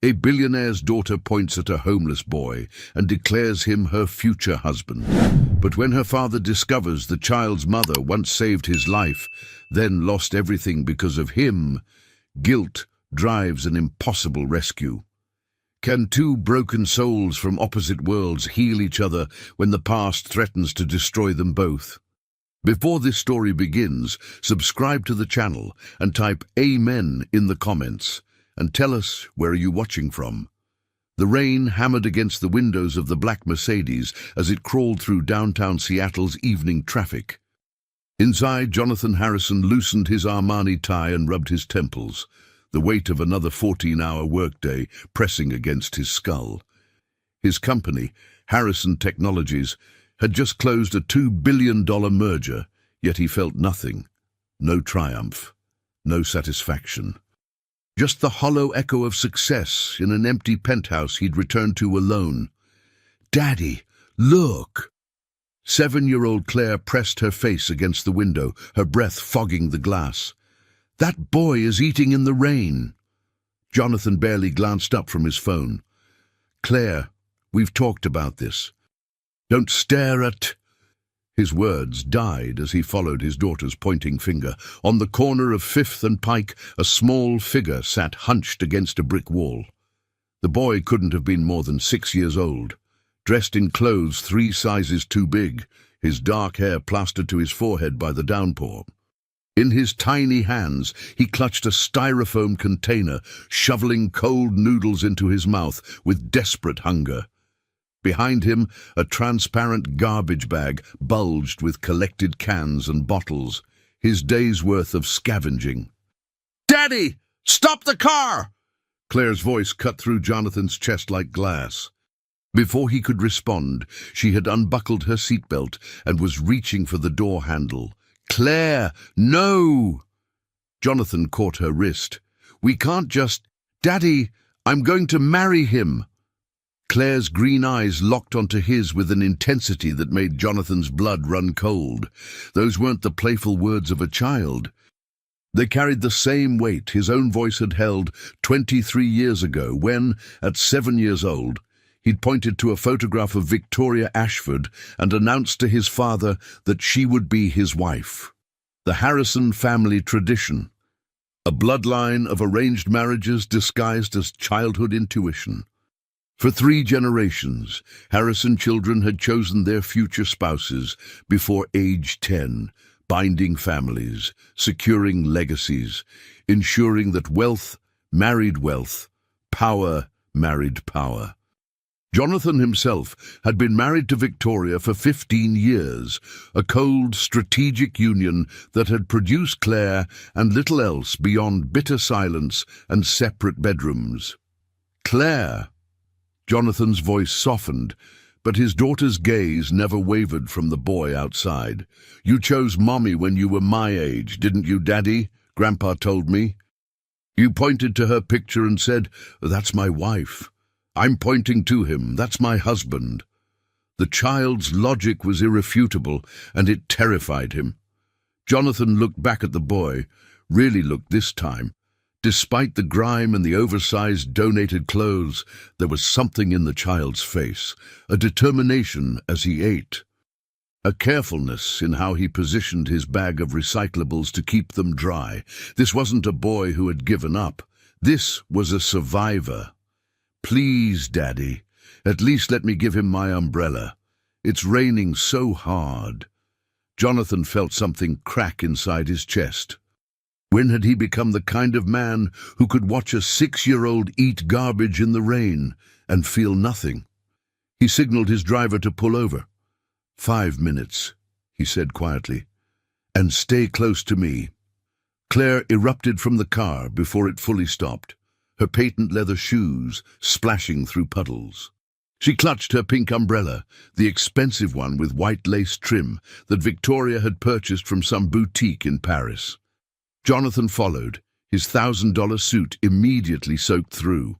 A billionaire's daughter points at a homeless boy and declares him her future husband. But when her father discovers the child's mother once saved his life, then lost everything because of him, guilt drives an impossible rescue. Can two broken souls from opposite worlds heal each other when the past threatens to destroy them both? Before this story begins, subscribe to the channel and type Amen in the comments. And tell us, where are you watching from? The rain hammered against the windows of the black Mercedes as it crawled through downtown Seattle's evening traffic. Inside, Jonathan Harrison loosened his Armani tie and rubbed his temples, the weight of another 14-hour workday pressing against his skull. His company, Harrison Technologies, had just closed a $2 billion merger, yet he felt nothing. No triumph, no satisfaction. Just the hollow echo of success in an empty penthouse he'd returned to alone. "Daddy, look!" 7-year-old Claire pressed her face against the window, her breath fogging the glass. "That boy is eating in the rain." Jonathan barely glanced up from his phone. "Claire, we've talked about this. Don't stare at—" His words died as he followed his daughter's pointing finger. On the corner of 5th and Pike, a small figure sat hunched against a brick wall. The boy couldn't have been more than 6 years old, dressed in clothes 3 sizes too big, his dark hair plastered to his forehead by the downpour. In his tiny hands, he clutched a styrofoam container, shoveling cold noodles into his mouth with desperate hunger. Behind him, a transparent garbage bag bulged with collected cans and bottles, his day's worth of scavenging. "Daddy, stop the car!" Claire's voice cut through Jonathan's chest like glass. Before he could respond, she had unbuckled her seatbelt and was reaching for the door handle. "Claire, no!" Jonathan caught her wrist. "We can't just— Daddy, I'm going to marry him." Claire's green eyes locked onto his with an intensity that made Jonathan's blood run cold. Those weren't the playful words of a child. They carried the same weight his own voice had held 23 years ago when, at 7 years old, he'd pointed to a photograph of Victoria Ashford and announced to his father that she would be his wife. The Harrison family tradition, a bloodline of arranged marriages disguised as childhood intuition. For 3 generations, Harrison children had chosen their future spouses before age 10, binding families, securing legacies, ensuring that wealth married wealth, power married power. Jonathan himself had been married to Victoria for 15 years, a cold, strategic union that had produced Claire and little else beyond bitter silence and separate bedrooms. "Claire!" Jonathan's voice softened, but his daughter's gaze never wavered from the boy outside. "You chose Mommy when you were my age, didn't you, Daddy? Grandpa told me. You pointed to her picture and said, 'That's my wife.' I'm pointing to him, 'That's my husband.'" The child's logic was irrefutable, and it terrified him. Jonathan looked back at the boy, really looked this time. Despite the grime and the oversized donated clothes, there was something in the child's face, a determination as he ate, a carefulness in how he positioned his bag of recyclables to keep them dry. This wasn't a boy who had given up. This was a survivor. "Please, Daddy, at least let me give him my umbrella. It's raining so hard." Jonathan felt something crack inside his chest. When had he become the kind of man who could watch a 6-year-old eat garbage in the rain and feel nothing? He signaled his driver to pull over. "5 minutes," he said quietly, "and stay close to me." Claire erupted from the car before it fully stopped, her patent leather shoes splashing through puddles. She clutched her pink umbrella, the expensive one with white lace trim that Victoria had purchased from some boutique in Paris. Jonathan followed, his $1,000 suit immediately soaked through.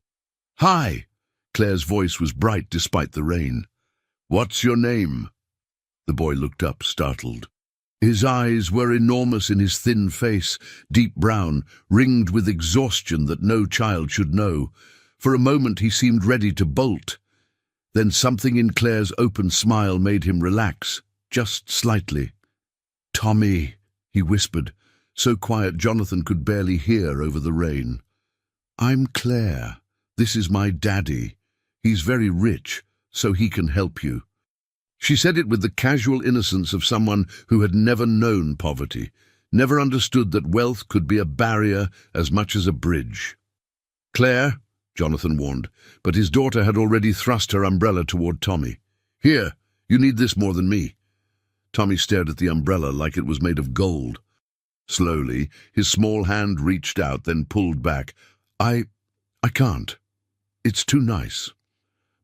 "Hi!" Claire's voice was bright despite the rain. "What's your name?" The boy looked up, startled. His eyes were enormous in his thin face, deep brown, ringed with exhaustion that no child should know. For a moment he seemed ready to bolt. Then something in Claire's open smile made him relax, just slightly. "Tommy," he whispered, so quiet Jonathan could barely hear over the rain. "I'm Claire. This is my daddy. He's very rich, so he can help you." She said it with the casual innocence of someone who had never known poverty, never understood that wealth could be a barrier as much as a bridge. "Claire," Jonathan warned, but his daughter had already thrust her umbrella toward Tommy. "Here, you need this more than me." Tommy stared at the umbrella like it was made of gold. Slowly, his small hand reached out, then pulled back. I can't. It's too nice.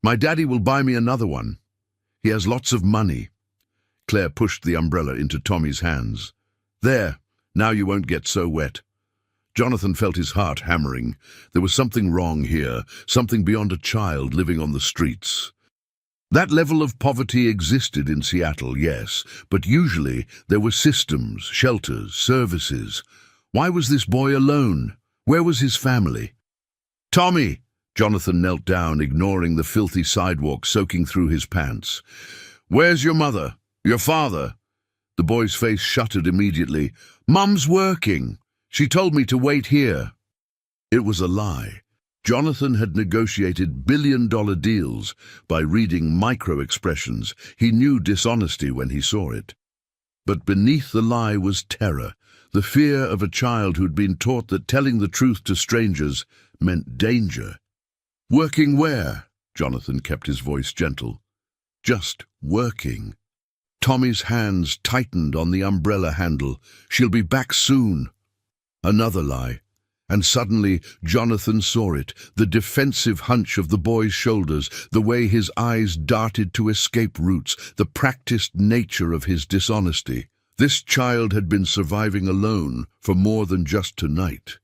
My daddy will buy me another one. He has lots of money." Claire pushed the umbrella into Tommy's hands. "There, now you won't get so wet." Jonathan felt his heart hammering. There was something wrong here, something beyond a child living on the streets. That level of poverty existed in Seattle, yes, but usually there were systems, shelters, services. Why was this boy alone? Where was his family? "Tommy!" Jonathan knelt down, ignoring the filthy sidewalk soaking through his pants. "Where's your mother? Your father?" The boy's face shuttered immediately. "Mum's working. She told me to wait here." It was a lie. Jonathan had negotiated billion-dollar deals by reading micro-expressions. He knew dishonesty when he saw it. But beneath the lie was terror, the fear of a child who'd been taught that telling the truth to strangers meant danger. "Working where?" Jonathan kept his voice gentle. "Just working." Tommy's hands tightened on the umbrella handle. "She'll be back soon." Another lie. And suddenly Jonathan saw it, the defensive hunch of the boy's shoulders, the way his eyes darted to escape routes, the practiced nature of his dishonesty. This child had been surviving alone for more than just tonight.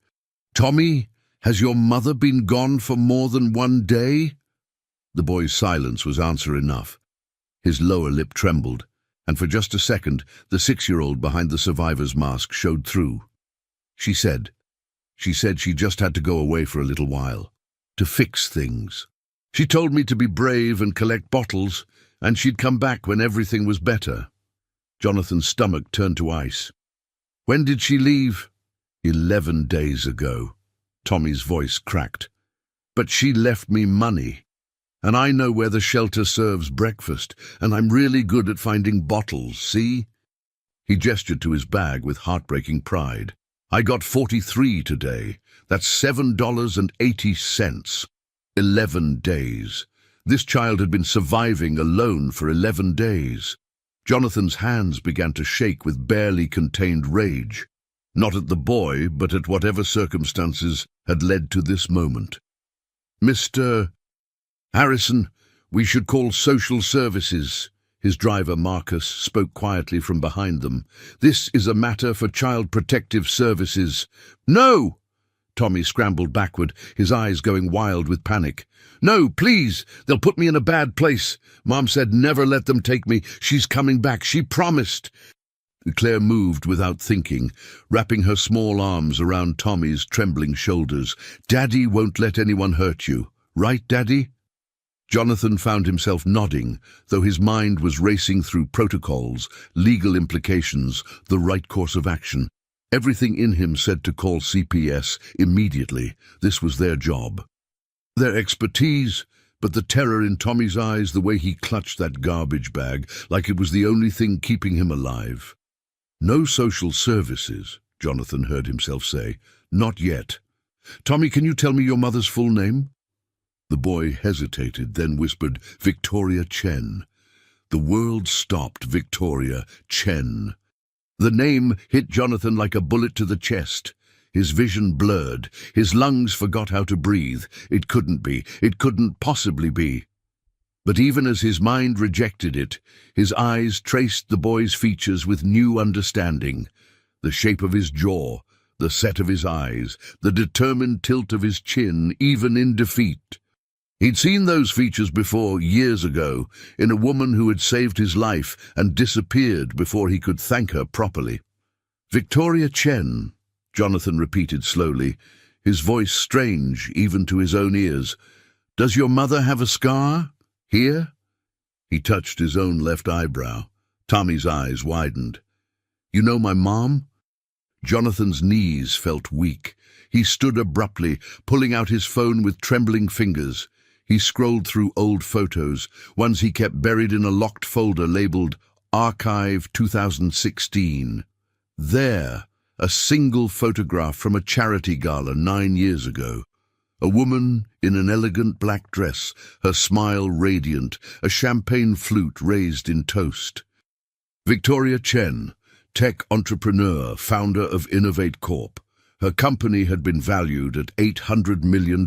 "Tommy, has your mother been gone for more than one day?" The boy's silence was answer enough. His lower lip trembled, and for just a second the 6-year-old behind the survivor's mask showed through. She said she just had to go away for a little while, to fix things. She told me to be brave and collect bottles, and she'd come back when everything was better. Jonathan's stomach turned to ice. "When did she leave?" 11 days ago. Tommy's voice cracked. "But she left me money, and I know where the shelter serves breakfast, and I'm really good at finding bottles, see?" He gestured to his bag with heartbreaking pride. "I got 43 today. That's $7.80. 11 days. This child had been surviving alone for 11 days. Jonathan's hands began to shake with barely contained rage. Not at the boy, but at whatever circumstances had led to this moment. "Mr. Harrison, we should call social services." His driver, Marcus, spoke quietly from behind them. "This is a matter for Child Protective Services." "No!" Tommy scrambled backward, his eyes going wild with panic. "No, please! They'll put me in a bad place. Mom said never let them take me. She's coming back. She promised." Claire moved without thinking, wrapping her small arms around Tommy's trembling shoulders. "Daddy won't let anyone hurt you. Right, Daddy?" Jonathan found himself nodding, though his mind was racing through protocols, legal implications, the right course of action. Everything in him said to call CPS immediately. This was their job. Their expertise, but the terror in Tommy's eyes, the way he clutched that garbage bag, like it was the only thing keeping him alive. "No social services," Jonathan heard himself say. "Not yet. Tommy, can you tell me your mother's full name?" The boy hesitated, then whispered, "Victoria Chen." The world stopped. Victoria Chen. The name hit Jonathan like a bullet to the chest. His vision blurred. His lungs forgot how to breathe. It couldn't be. It couldn't possibly be. But even as his mind rejected it, his eyes traced the boy's features with new understanding. The shape of his jaw, the set of his eyes, the determined tilt of his chin, even in defeat. He'd seen those features before, years ago, in a woman who had saved his life and disappeared before he could thank her properly. "Victoria Chen," Jonathan repeated slowly. his voice strange even to his own ears. "Does your mother have a scar? Here?" He touched his own left eyebrow. Tommy's eyes widened. "You know my mom?" Jonathan's knees felt weak. He stood abruptly, pulling out his phone with trembling fingers. He scrolled through old photos, ones he kept buried in a locked folder labeled Archive 2016. There, a single photograph from a charity gala 9 years ago. A woman in an elegant black dress, her smile radiant, a champagne flute raised in toast. Victoria Chen, tech entrepreneur, founder of Innovate Corp. Her company had been valued at $800 million.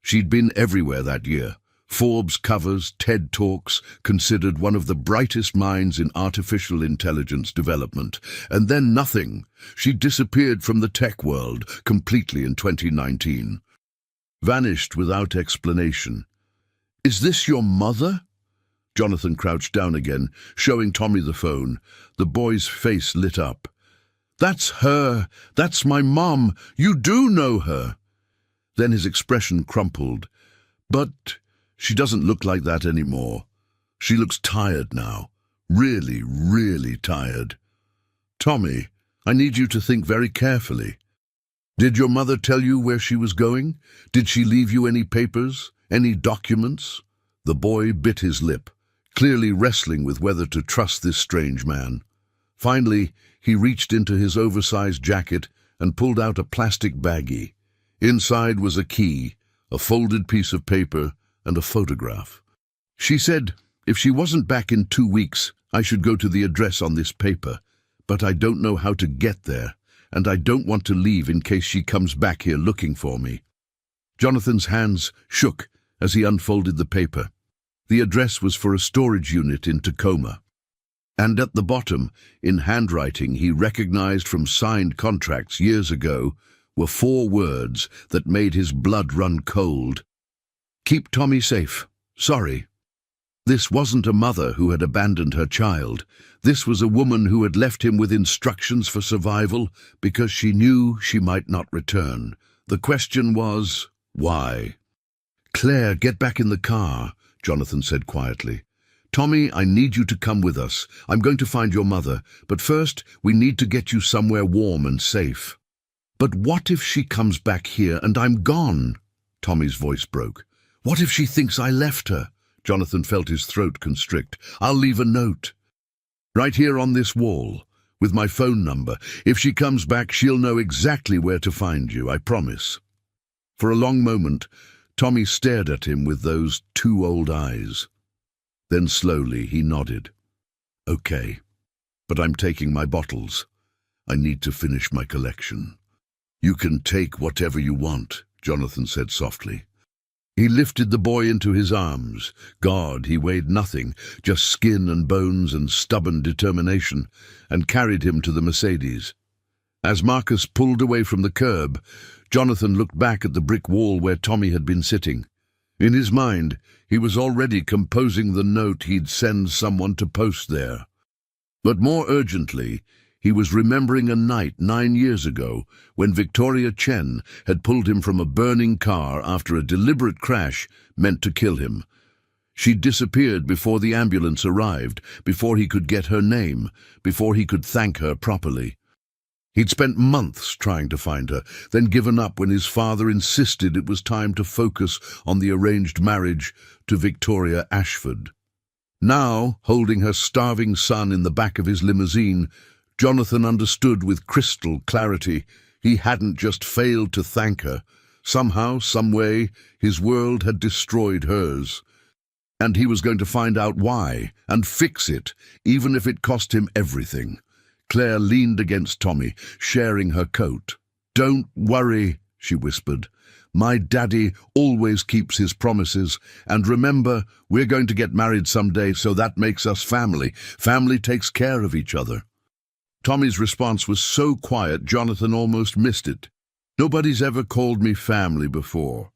She'd been everywhere that year. Forbes covers, TED Talks, considered one of the brightest minds in artificial intelligence development. And then nothing. She disappeared from the tech world completely in 2019. Vanished without explanation. "Is this your mother?" Jonathan crouched down again, showing Tommy the phone. The boy's face lit up. "That's her! That's my mom! You do know her!" Then his expression crumpled. "But she doesn't look like that anymore. She looks tired now. Really, really tired. Tommy, I need you to think very carefully. Did your mother tell you where she was going? Did she leave you any papers? Any documents?" The boy bit his lip, clearly wrestling with whether to trust this strange man. Finally, he reached into his oversized jacket and pulled out a plastic baggie. Inside was a key, a folded piece of paper, and a photograph. "She said if she wasn't back in 2 weeks, I should go to the address on this paper, but I don't know how to get there, and I don't want to leave in case she comes back here looking for me." Jonathan's hands shook as he unfolded the paper. The address was for a storage unit in Tacoma. And at the bottom, in handwriting he recognized from signed contracts years ago, were 4 words that made his blood run cold. "Keep Tommy safe. Sorry." This wasn't a mother who had abandoned her child. This was a woman who had left him with instructions for survival because she knew she might not return. The question was, why? "Claire, get back in the car," Jonathan said quietly. "Tommy, I need you to come with us. I'm going to find your mother, but first we need to get you somewhere warm and safe." "But what if she comes back here and I'm gone?" Tommy's voice broke. "What if she thinks I left her?" Jonathan felt his throat constrict. "I'll leave a note. Right here on this wall, with my phone number. If she comes back, she'll know exactly where to find you, I promise." For a long moment, Tommy stared at him with those 2 old eyes. Then slowly he nodded. "Okay, but I'm taking my bottles. I need to finish my collection." "You can take whatever you want," Jonathan said softly. He lifted the boy into his arms. God, he weighed nothing, just skin and bones and stubborn determination, and carried him to the Mercedes. As Marcus pulled away from the curb, Jonathan looked back at the brick wall where Tommy had been sitting. In his mind, he was already composing the note he'd send someone to post there. But more urgently, he was remembering a night 9 years ago when Victoria Chen had pulled him from a burning car after a deliberate crash meant to kill him. She'd disappeared before the ambulance arrived, before he could get her name, before he could thank her properly. He'd spent months trying to find her, then given up when his father insisted it was time to focus on the arranged marriage to Victoria Ashford. Now, holding her starving son in the back of his limousine, Jonathan understood with crystal clarity he hadn't just failed to thank her. Somehow, some way, his world had destroyed hers. And he was going to find out why, and fix it, even if it cost him everything. Claire leaned against Tommy, sharing her coat. "Don't worry," she whispered. "My daddy always keeps his promises. And remember, we're going to get married someday, so that makes us family. Family takes care of each other." Tommy's response was so quiet, Jonathan almost missed it. "Nobody's ever called me family before."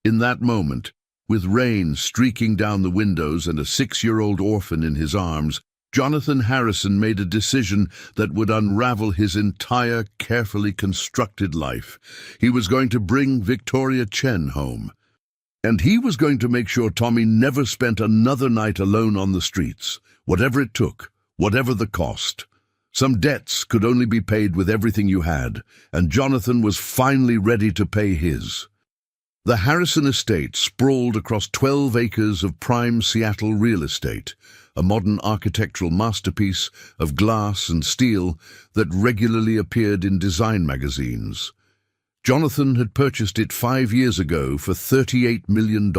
In that moment, with rain streaking down the windows and a 6-year-old orphan in his arms, Jonathan Harrison made a decision that would unravel his entire carefully constructed life. He was going to bring Victoria Chen home. And he was going to make sure Tommy never spent another night alone on the streets, whatever it took, whatever the cost. Some debts could only be paid with everything you had, and Jonathan was finally ready to pay his. The Harrison estate sprawled across 12 acres of prime Seattle real estate, a modern architectural masterpiece of glass and steel that regularly appeared in design magazines. Jonathan had purchased it 5 years ago for $38 million,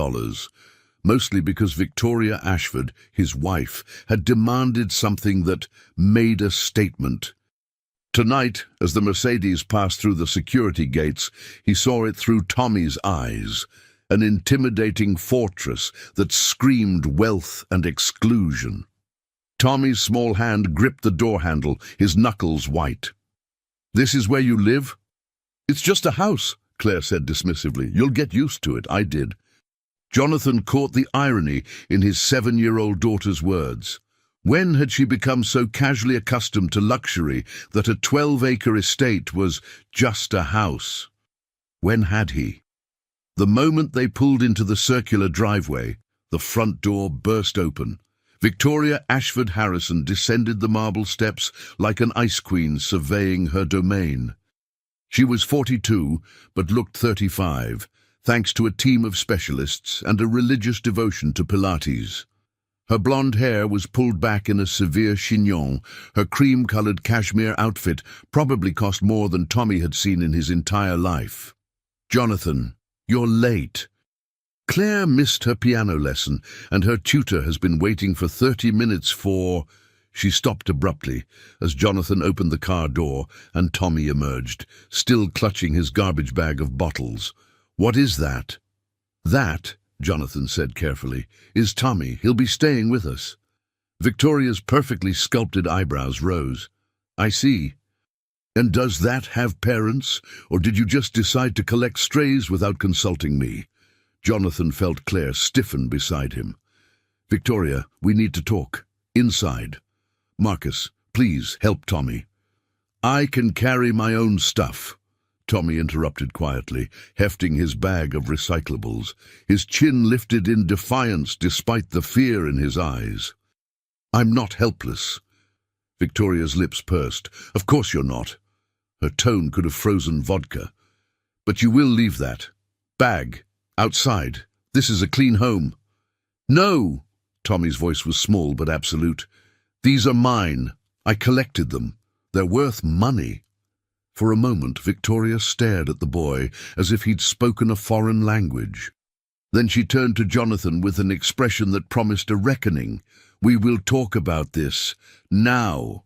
mostly because Victoria Ashford, his wife, had demanded something that made a statement. Tonight, as the Mercedes passed through the security gates, he saw it through Tommy's eyes, an intimidating fortress that screamed wealth and exclusion. Tommy's small hand gripped the door handle, his knuckles white. "This is where you live?" "It's just a house," Claire said dismissively. "You'll get used to it. I did." Jonathan caught the irony in his 7-year-old daughter's words. When had she become so casually accustomed to luxury that a 12-acre estate was just a house? When had he? The moment they pulled into the circular driveway, the front door burst open. Victoria Ashford Harrison descended the marble steps like an ice queen surveying her domain. She was 42, but looked 35, thanks to a team of specialists and a religious devotion to Pilates. Her blonde hair was pulled back in a severe chignon. Her cream-colored cashmere outfit probably cost more than Tommy had seen in his entire life. "Jonathan, you're late." Claire missed her piano lesson, and her tutor has been waiting for 30 minutes for... She stopped abruptly as Jonathan opened the car door and Tommy emerged, still clutching his garbage bag of bottles. "What is that?" "That," Jonathan said carefully, "is Tommy. He'll be staying with us." Victoria's perfectly sculpted eyebrows rose. "I see. And does that have parents, or did you just decide to collect strays without consulting me?" Jonathan felt Claire stiffen beside him. "Victoria, we need to talk. Inside. Marcus, please help Tommy." "I can carry my own stuff," Tommy interrupted quietly, hefting his bag of recyclables, his chin lifted in defiance despite the fear in his eyes. "I'm not helpless." Victoria's lips pursed. "Of course you're not." Her tone could have frozen vodka. "But you will leave that bag outside. This is a clean home." "No!" Tommy's voice was small but absolute. "These are mine. I collected them. They're worth money." For a moment, Victoria stared at the boy as if he'd spoken a foreign language. Then she turned to Jonathan with an expression that promised a reckoning. "We will talk about this. Now."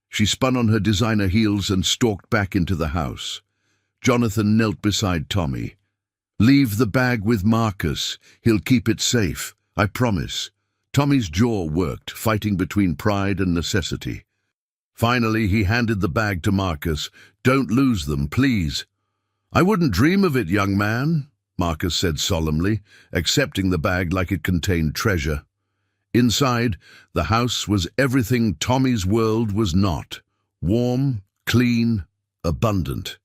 She spun on her designer heels and stalked back into the house. Jonathan knelt beside Tommy. "Leave the bag with Marcus. He'll keep it safe. I promise." Tommy's jaw worked, fighting between pride and necessity. Finally, he handed the bag to Marcus. "Don't lose them, please." "I wouldn't dream of it, young man," Marcus said solemnly, accepting the bag like it contained treasure. Inside, the house was everything Tommy's world was not. Warm, clean, abundant.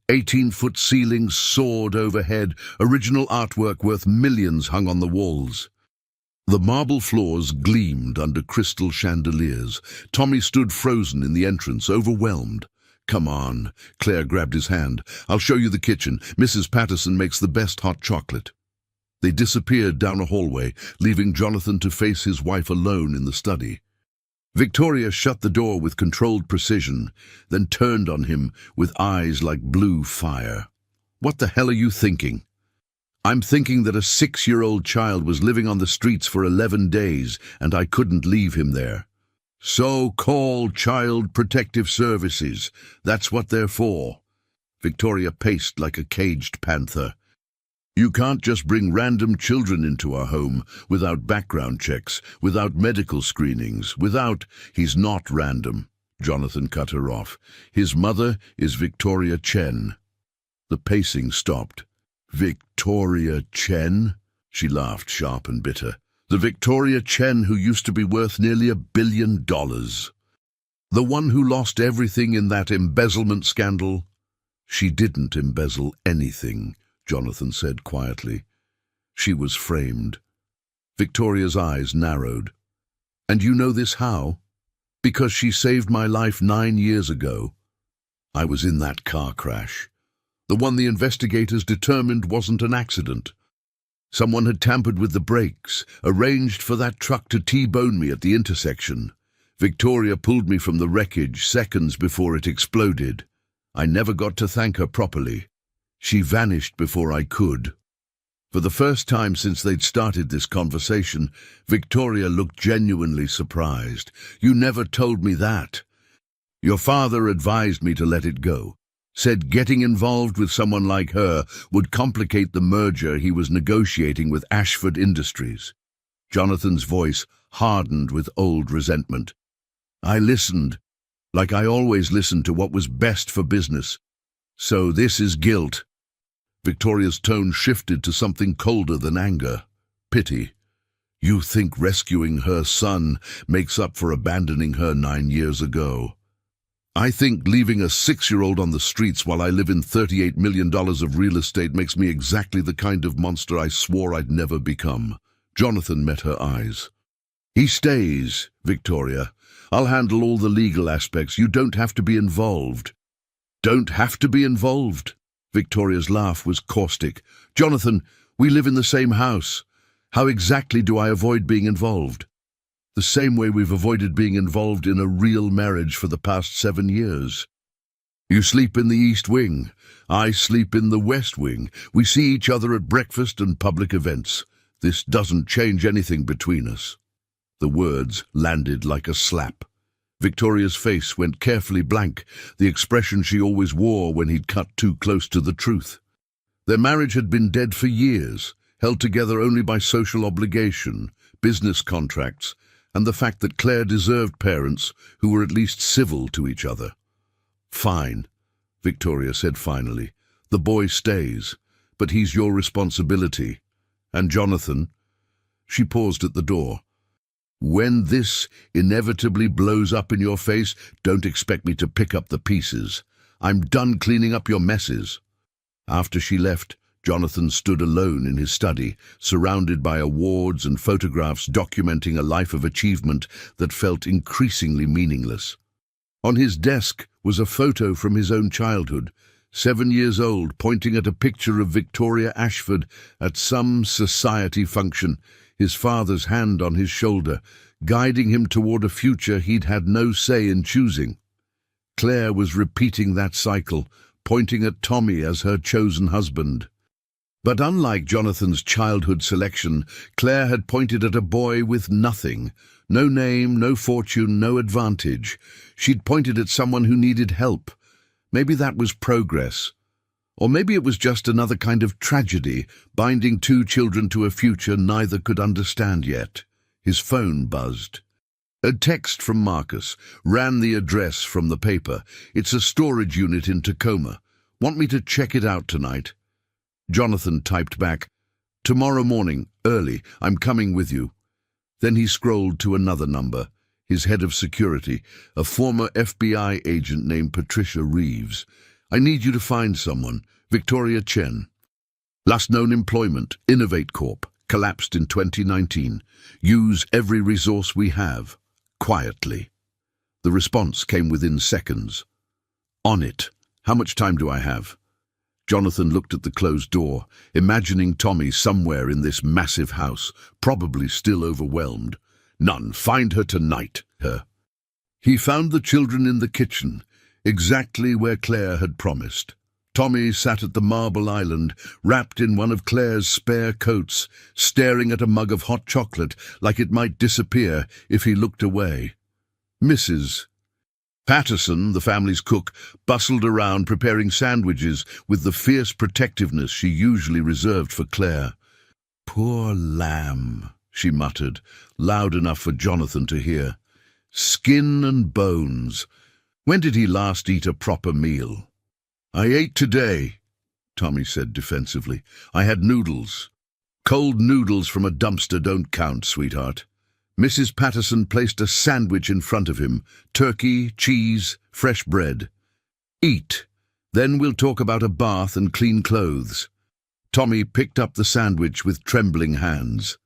18-foot ceilings soared overhead, original artwork worth millions hung on the walls. The marble floors gleamed under crystal chandeliers. Tommy stood frozen in the entrance, overwhelmed. "Come on," Claire grabbed his hand. "I'll show you the kitchen. Mrs. Patterson makes the best hot chocolate." They disappeared down a hallway, leaving Jonathan to face his wife alone in the study. Victoria shut the door with controlled precision, then turned on him with eyes like blue fire. "What the hell are you thinking?" "I'm thinking that a 6-year-old child was living on the streets for 11 days, and I couldn't leave him there." "So-called Child Protective Services. That's what they're for." Victoria paced like a caged panther. "You can't just bring random children into our home without background checks, without medical screenings, without—" "He's not random," Jonathan cut her off. "His mother is Victoria Chen." The pacing stopped. "Victoria Chen?" She laughed, sharp and bitter. The Victoria Chen who used to be worth nearly $1 billion. The one who lost everything in that embezzlement scandal. She didn't embezzle anything, Jonathan said quietly. She was framed. Victoria's eyes narrowed. And you know this how? Because she saved my life 9 years ago. I was in that car crash. The one the investigators determined wasn't an accident. Someone had tampered with the brakes, arranged for that truck to T-bone me at the intersection. Victoria pulled me from the wreckage seconds before it exploded. I never got to thank her properly. She vanished before I could. For the first time since they'd started this conversation, Victoria looked genuinely surprised. You never told me that. Your father advised me to let it go. Said getting involved with someone like her would complicate the merger he was negotiating with Ashford Industries. Jonathan's voice hardened with old resentment. I listened, like I always listened to what was best for business. So this is guilt. Victoria's tone shifted to something colder than anger. Pity. You think rescuing her son makes up for abandoning her 9 years ago. I think leaving a 6-year-old on the streets while I live in $38 million of real estate makes me exactly the kind of monster I swore I'd never become. Jonathan met her eyes. He stays, Victoria. I'll handle all the legal aspects. You don't have to be involved. Don't have to be involved. Victoria's laugh was caustic. Jonathan, we live in the same house. How exactly do I avoid being involved? The same way we've avoided being involved in a real marriage for the past 7 years. You sleep in the East Wing. I sleep in the West Wing. We see each other at breakfast and public events. This doesn't change anything between us. The words landed like a slap. Victoria's face went carefully blank, the expression she always wore when he'd cut too close to the truth. Their marriage had been dead for years, held together only by social obligation, business contracts, and the fact that Claire deserved parents who were at least civil to each other. Fine, Victoria said finally. The boy stays, but he's your responsibility. And Jonathan? She paused at the door. When this inevitably blows up in your face, don't expect me to pick up the pieces. I'm done cleaning up your messes. After she left, Jonathan stood alone in his study, surrounded by awards and photographs documenting a life of achievement that felt increasingly meaningless. On his desk was a photo from his own childhood, 7 years old, pointing at a picture of Victoria Ashford at some society function, his father's hand on his shoulder, guiding him toward a future he'd had no say in choosing. Claire was repeating that cycle, pointing at Tommy as her chosen husband. But unlike Jonathan's childhood selection, Claire had pointed at a boy with nothing. No name, no fortune, no advantage. She'd pointed at someone who needed help. Maybe that was progress. Or maybe it was just another kind of tragedy, binding 2 children to a future neither could understand yet. His phone buzzed. A text from Marcus ran the address from the paper. It's a storage unit in Tacoma. Want me to check it out tonight? Jonathan typed back, Tomorrow morning, early, I'm coming with you. Then he scrolled to another number, his head of security, a former FBI agent named Patricia Reeves. I need you to find someone, Victoria Chen. Last known employment, Innovate Corp, collapsed in 2019. Use every resource we have, quietly. The response came within seconds. On it. How much time do I have? Jonathan looked at the closed door, imagining Tommy somewhere in this massive house, probably still overwhelmed. None. Find her tonight, her. He found the children in the kitchen, exactly where Claire had promised. Tommy sat at the marble island, wrapped in one of Claire's spare coats, staring at a mug of hot chocolate like it might disappear if he looked away. Mrs. Patterson, the family's cook, bustled around preparing sandwiches with the fierce protectiveness she usually reserved for Claire. Poor lamb, she muttered, loud enough for Jonathan to hear. Skin and bones. When did he last eat a proper meal? I ate today, Tommy said defensively. I had noodles. Cold noodles from a dumpster don't count, sweetheart. Mrs. Patterson placed a sandwich in front of him. Turkey, cheese, fresh bread. Eat. Then we'll talk about a bath and clean clothes. Tommy picked up the sandwich with trembling hands.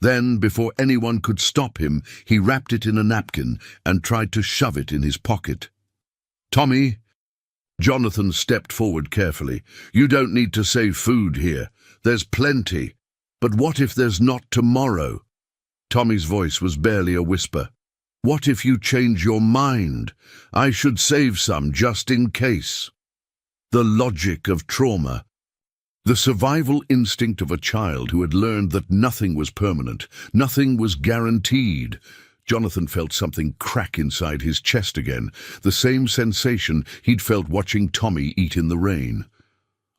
Then, before anyone could stop him, he wrapped it in a napkin and tried to shove it in his pocket. Tommy, Jonathan stepped forward carefully. You don't need to save food here. There's plenty. But what if there's not tomorrow? Tommy's voice was barely a whisper. What if you change your mind? I should save some just in case. The logic of trauma. The survival instinct of a child who had learned that nothing was permanent, nothing was guaranteed. Jonathan felt something crack inside his chest again, the same sensation he'd felt watching Tommy eat in the rain.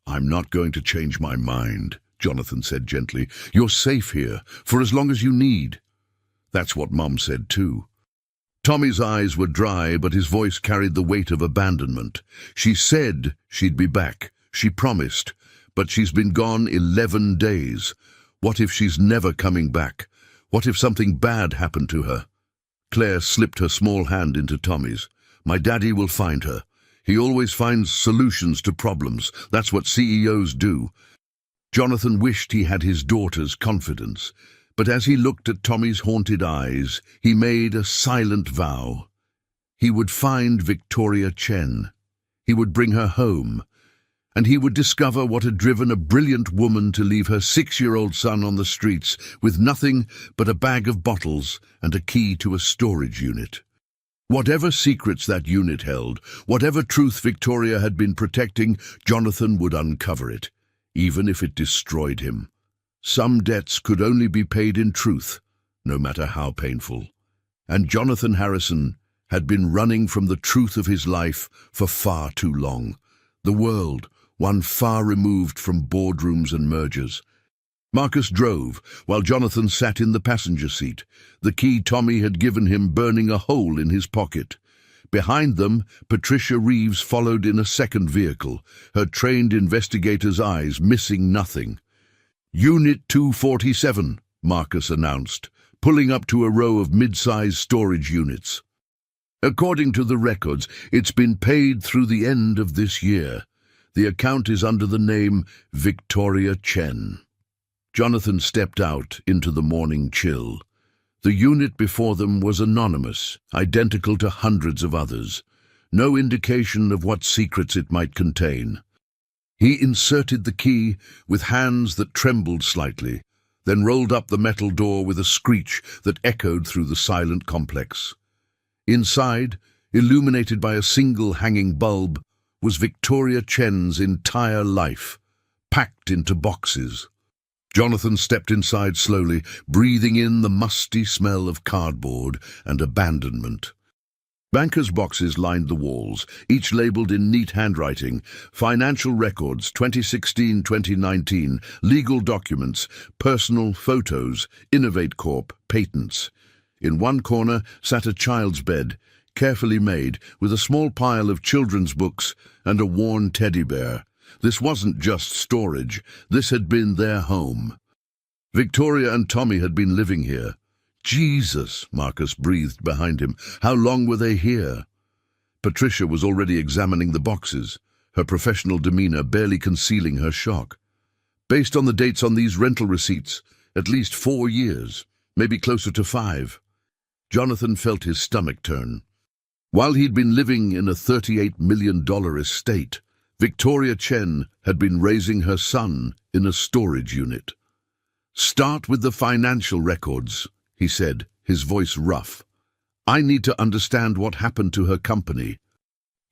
I'm not going to change my mind, Jonathan said gently. You're safe here, for as long as you need. That's what Mum said too. Tommy's eyes were dry, but his voice carried the weight of abandonment. She said she'd be back. She promised. But she's been gone 11 days. What if she's never coming back? What if something bad happened to her? Claire slipped her small hand into Tommy's. My daddy will find her. He always finds solutions to problems. That's what CEOs do. Jonathan wished he had his daughter's confidence. But as he looked at Tommy's haunted eyes, he made a silent vow. He would find Victoria Chen. He would bring her home. And he would discover what had driven a brilliant woman to leave her 6-year-old son on the streets with nothing but a bag of bottles and a key to a storage unit. Whatever secrets that unit held, whatever truth Victoria had been protecting, Jonathan would uncover it, even if it destroyed him. Some debts could only be paid in truth, no matter how painful. And Jonathan Harrison had been running from the truth of his life for far too long. The world, one far removed from boardrooms and mergers. Marcus drove, while Jonathan sat in the passenger seat, the key Tommy had given him burning a hole in his pocket. Behind them, Patricia Reeves followed in a second vehicle, her trained investigator's eyes missing nothing. Unit 247, Marcus announced, pulling up to a row of mid-sized storage units. According to the records, it's been paid through the end of this year. The account is under the name Victoria Chen. Jonathan stepped out into the morning chill. The unit before them was anonymous, identical to hundreds of others. No indication of what secrets it might contain. He inserted the key with hands that trembled slightly, then rolled up the metal door with a screech that echoed through the silent complex. Inside, illuminated by a single hanging bulb, was Victoria Chen's entire life, packed into boxes. Jonathan stepped inside slowly, breathing in the musty smell of cardboard and abandonment. Bankers' boxes lined the walls, each labeled in neat handwriting: financial records, 2016-2019, legal documents, personal photos, Innovate Corp, patents. In one corner sat a child's bed, carefully made, with a small pile of children's books and a worn teddy bear. This wasn't just storage, this had been their home. Victoria and Tommy had been living here. Jesus, Marcus breathed behind him. How long were they here? Patricia was already examining the boxes, her professional demeanor barely concealing her shock. Based on the dates on these rental receipts, at least 4 years, maybe closer to 5. Jonathan felt his stomach turn. While he'd been living in a $38 million estate, Victoria Chen had been raising her son in a storage unit. Start with the financial records, he said, his voice rough. I need to understand what happened to her company.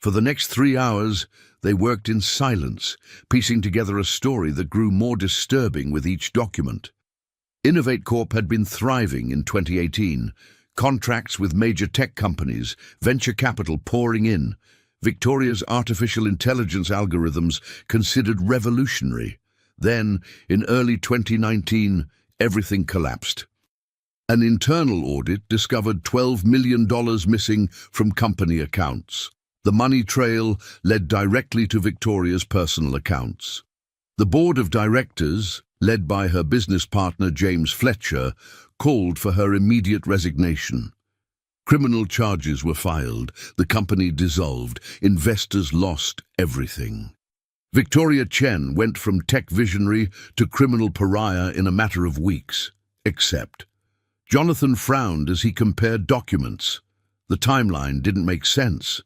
For the next 3 hours, they worked in silence, piecing together a story that grew more disturbing with each document. Innovate Corp had been thriving in 2018, contracts with major tech companies, venture capital pouring in, Victoria's artificial intelligence algorithms considered revolutionary. Then, in early 2019, everything collapsed. An internal audit discovered $12 million missing from company accounts. The money trail led directly to Victoria's personal accounts. The board of directors, led by her business partner James Fletcher, called for her immediate resignation. Criminal charges were filed, the company dissolved, investors lost everything. Victoria Chen went from tech visionary to criminal pariah in a matter of weeks. Except, Jonathan frowned as he compared documents. The timeline didn't make sense.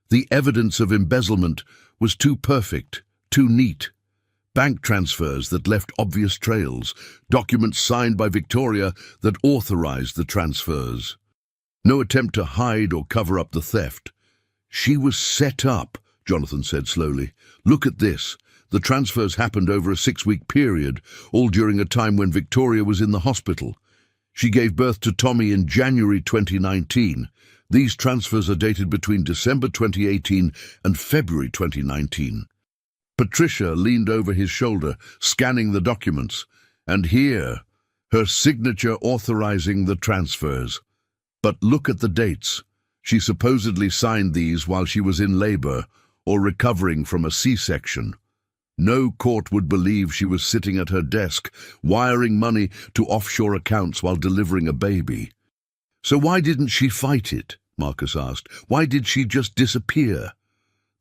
The evidence of embezzlement was too perfect, too neat. Bank transfers that left obvious trails, documents signed by Victoria that authorized the transfers. No attempt to hide or cover up the theft. She was set up, Jonathan said slowly. Look at this. The transfers happened over a 6-week period, all during a time when Victoria was in the hospital. She gave birth to Tommy in January 2019. These transfers are dated between December 2018 and February 2019. Patricia leaned over his shoulder, scanning the documents, and here, her signature authorizing the transfers. But look at the dates. She supposedly signed these while she was in labor or recovering from a C-section. No court would believe she was sitting at her desk, wiring money to offshore accounts while delivering a baby. So why didn't she fight it? Marcus asked. Why did she just disappear?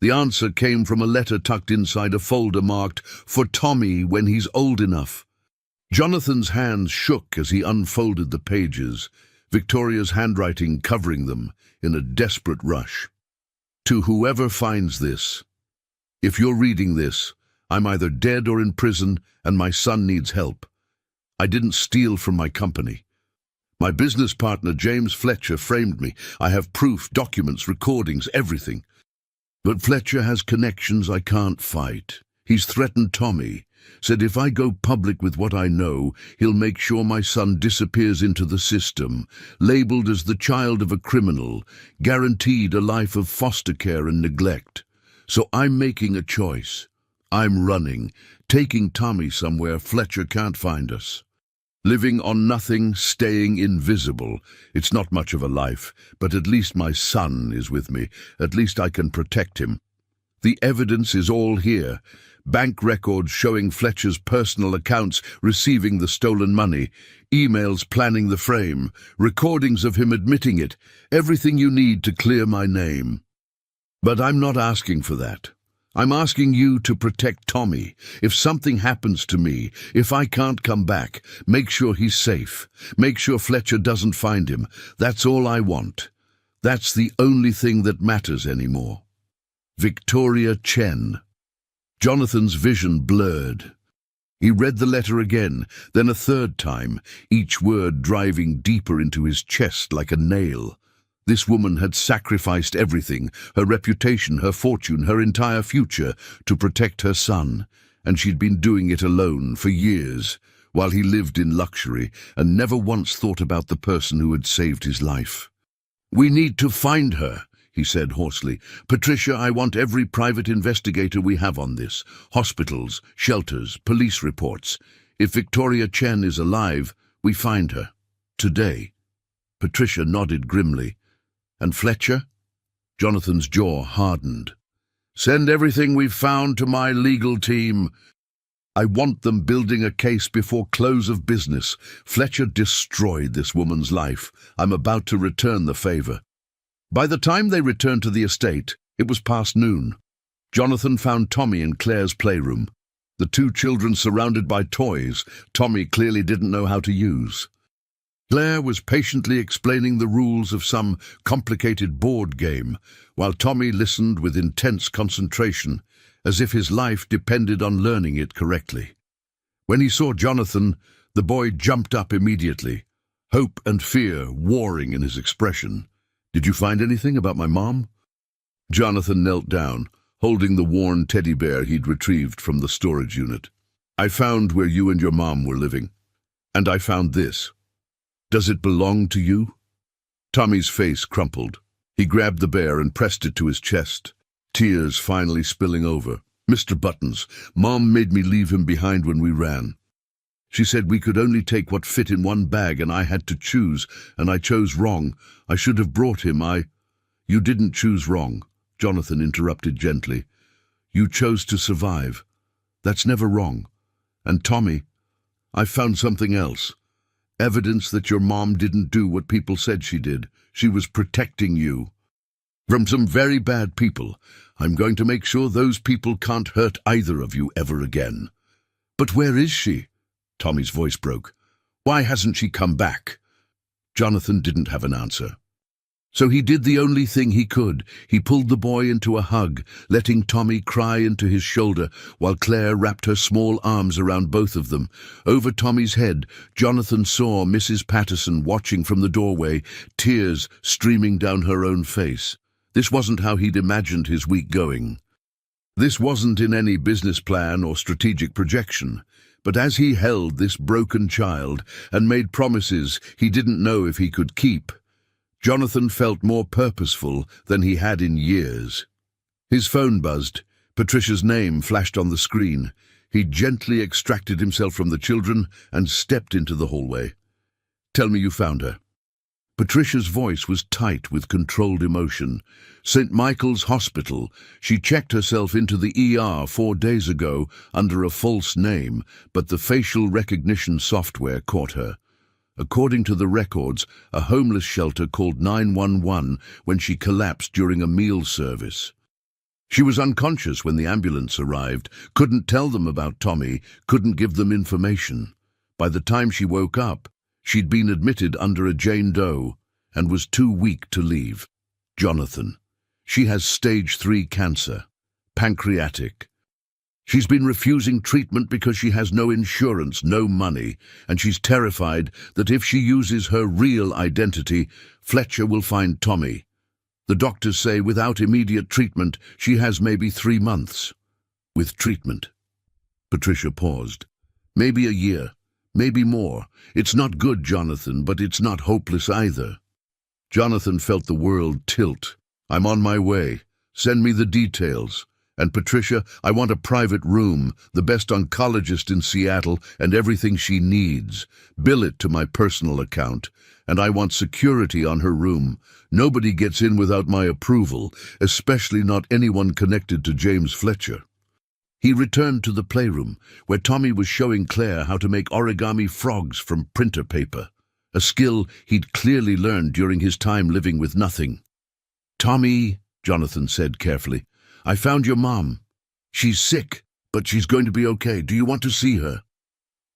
The answer came from a letter tucked inside a folder marked, "For Tommy when he's old enough." Jonathan's hands shook as he unfolded the pages, Victoria's handwriting covering them in a desperate rush. To whoever finds this, if you're reading this, I'm either dead or in prison and my son needs help. I didn't steal from my company. My business partner James Fletcher framed me. I have proof, documents, recordings, everything. But Fletcher has connections I can't fight. He's threatened Tommy, said if I go public with what I know, he'll make sure my son disappears into the system, labeled as the child of a criminal, guaranteed a life of foster care and neglect. So I'm making a choice. I'm running, taking Tommy somewhere Fletcher can't find us. Living on nothing, staying invisible. It's not much of a life, but at least my son is with me. At least I can protect him. The evidence is all here. Bank records showing Fletcher's personal accounts receiving the stolen money, emails planning the frame, recordings of him admitting it, everything you need to clear my name. But I'm not asking for that. I'm asking you to protect Tommy. If something happens to me, if I can't come back, make sure he's safe. Make sure Fletcher doesn't find him. That's all I want. That's the only thing that matters anymore. Victoria Chen. Jonathan's vision blurred. He read the letter again, then a third time, each word driving deeper into his chest like a nail. This woman had sacrificed everything, her reputation, her fortune, her entire future, to protect her son, and she'd been doing it alone for years, while he lived in luxury and never once thought about the person who had saved his life. "We need to find her," he said hoarsely. "Patricia, I want every private investigator we have on this. Hospitals, shelters, police reports. If Victoria Chen is alive, we find her. Today." Patricia nodded grimly. "And Fletcher?" Jonathan's jaw hardened. "Send everything we've found to my legal team. I want them building a case before close of business. Fletcher destroyed this woman's life. I'm about to return the favor." By the time they returned to the estate, it was past noon. Jonathan found Tommy in Claire's playroom. The two children surrounded by toys Tommy clearly didn't know how to use. Claire was patiently explaining the rules of some complicated board game, while Tommy listened with intense concentration, as if his life depended on learning it correctly. When he saw Jonathan, the boy jumped up immediately, hope and fear warring in his expression. "Did you find anything about my mom?" Jonathan knelt down, holding the worn teddy bear he'd retrieved from the storage unit. "I found where you and your mom were living. And I found this. Does it belong to you?" Tommy's face crumpled. He grabbed the bear and pressed it to his chest, tears finally spilling over. "Mr. Buttons, Mom made me leave him behind when we ran. She said we could only take what fit in one bag and I had to choose, and I chose wrong. I should have brought him. You didn't choose wrong," Jonathan interrupted gently. "You chose to survive. That's never wrong. And Tommy, I found something else. Evidence that your mom didn't do what people said she did. She was protecting you from some very bad people. I'm going to make sure those people can't hurt either of you ever again." "But where is she?" Tommy's voice broke. "Why hasn't she come back?" Jonathan didn't have an answer. So he did the only thing he could. He pulled the boy into a hug, letting Tommy cry into his shoulder while Claire wrapped her small arms around both of them. Over Tommy's head, Jonathan saw Mrs. Patterson watching from the doorway, tears streaming down her own face. This wasn't how he'd imagined his week going. This wasn't in any business plan or strategic projection. But as he held this broken child and made promises he didn't know if he could keep, Jonathan felt more purposeful than he had in years. His phone buzzed. Patricia's name flashed on the screen. He gently extracted himself from the children and stepped into the hallway. "Tell me you found her." Patricia's voice was tight with controlled emotion. "St. Michael's Hospital. She checked herself into the ER 4 days ago under a false name, but the facial recognition software caught her. According to the records, a homeless shelter called 911 when she collapsed during a meal service. She was unconscious when the ambulance arrived, couldn't tell them about Tommy, couldn't give them information. By the time she woke up, she'd been admitted under a Jane Doe and was too weak to leave. Jonathan. She has stage 3 cancer, pancreatic. She's been refusing treatment because she has no insurance, no money, and she's terrified that if she uses her real identity, Fletcher will find Tommy. The doctors say without immediate treatment, she has maybe 3 months. With treatment." Patricia paused. "Maybe a year, maybe more. It's not good, Jonathan, but it's not hopeless either." Jonathan felt the world tilt. "I'm on my way. Send me the details. And Patricia, I want a private room, the best oncologist in Seattle, and everything she needs. Bill it to my personal account. And I want security on her room. Nobody gets in without my approval, especially not anyone connected to James Fletcher." He returned to the playroom, where Tommy was showing Claire how to make origami frogs from printer paper, a skill he'd clearly learned during his time living with nothing. "Tommy," Jonathan said carefully, "I found your mom. She's sick, but she's going to be okay. Do you want to see her?"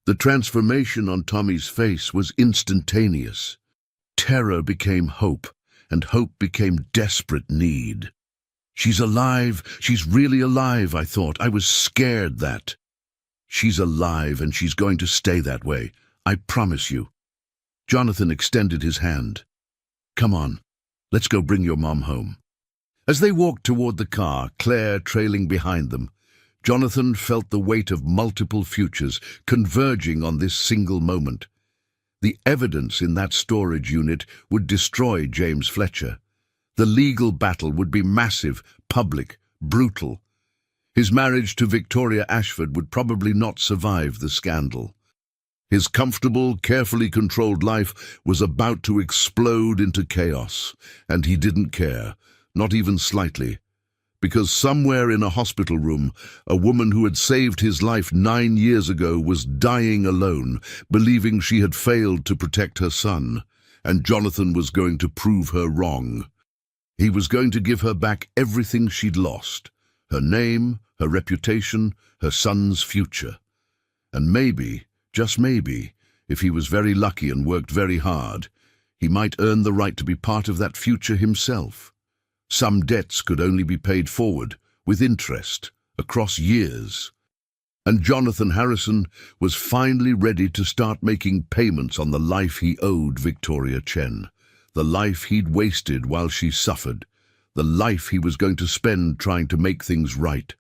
The transformation on Tommy's face was instantaneous. Terror became hope, and hope became desperate need. "She's alive. She's really alive," I thought. I was scared that. "She's alive, and she's going to stay that way. I promise you." Jonathan extended his hand. "Come on, let's go bring your mom home." As they walked toward the car, Claire trailing behind them, Jonathan felt the weight of multiple futures converging on this single moment. The evidence in that storage unit would destroy James Fletcher. The legal battle would be massive, public, brutal. His marriage to Victoria Ashford would probably not survive the scandal. His comfortable, carefully controlled life was about to explode into chaos, and he didn't care. Not even slightly, because somewhere in a hospital room, a woman who had saved his life 9 years ago was dying alone, believing she had failed to protect her son, and Jonathan was going to prove her wrong. He was going to give her back everything she'd lost, her name, her reputation, her son's future. And maybe, just maybe, if he was very lucky and worked very hard, he might earn the right to be part of that future himself. Some debts could only be paid forward, with interest, across years. And Jonathan Harrison was finally ready to start making payments on the life he owed Victoria Chen, the life he'd wasted while she suffered, the life he was going to spend trying to make things right,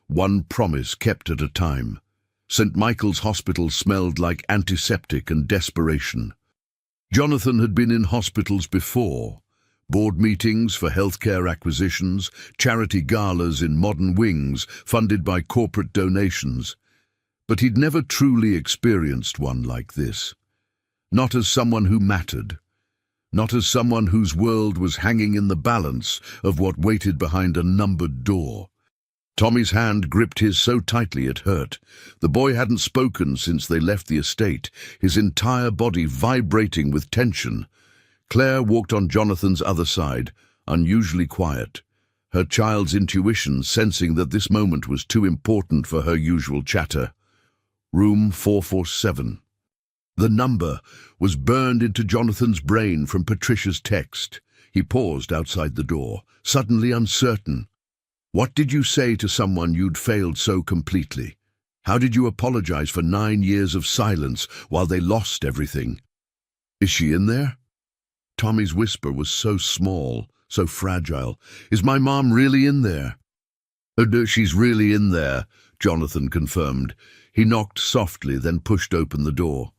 one promise kept at a time. St. Michael's Hospital smelled like antiseptic and desperation. Jonathan had been in hospitals before. Board meetings for healthcare acquisitions, charity galas in modern wings funded by corporate donations. But he'd never truly experienced one like this. Not as someone who mattered. Not as someone whose world was hanging in the balance of what waited behind a numbered door. Tommy's hand gripped his so tightly it hurt. The boy hadn't spoken since they left the estate, his entire body vibrating with tension. Claire walked on Jonathan's other side, unusually quiet, her child's intuition sensing that this moment was too important for her usual chatter. Room 447. The number was burned into Jonathan's brain from Patricia's text. He paused outside the door, suddenly uncertain. What did you say to someone you'd failed so completely? How did you apologize for 9 years of silence while they lost everything? Is she in there? Tommy's whisper was so small, so fragile. Is my mom really in there? She's really in there, Jonathan confirmed. He knocked softly, then pushed open the door.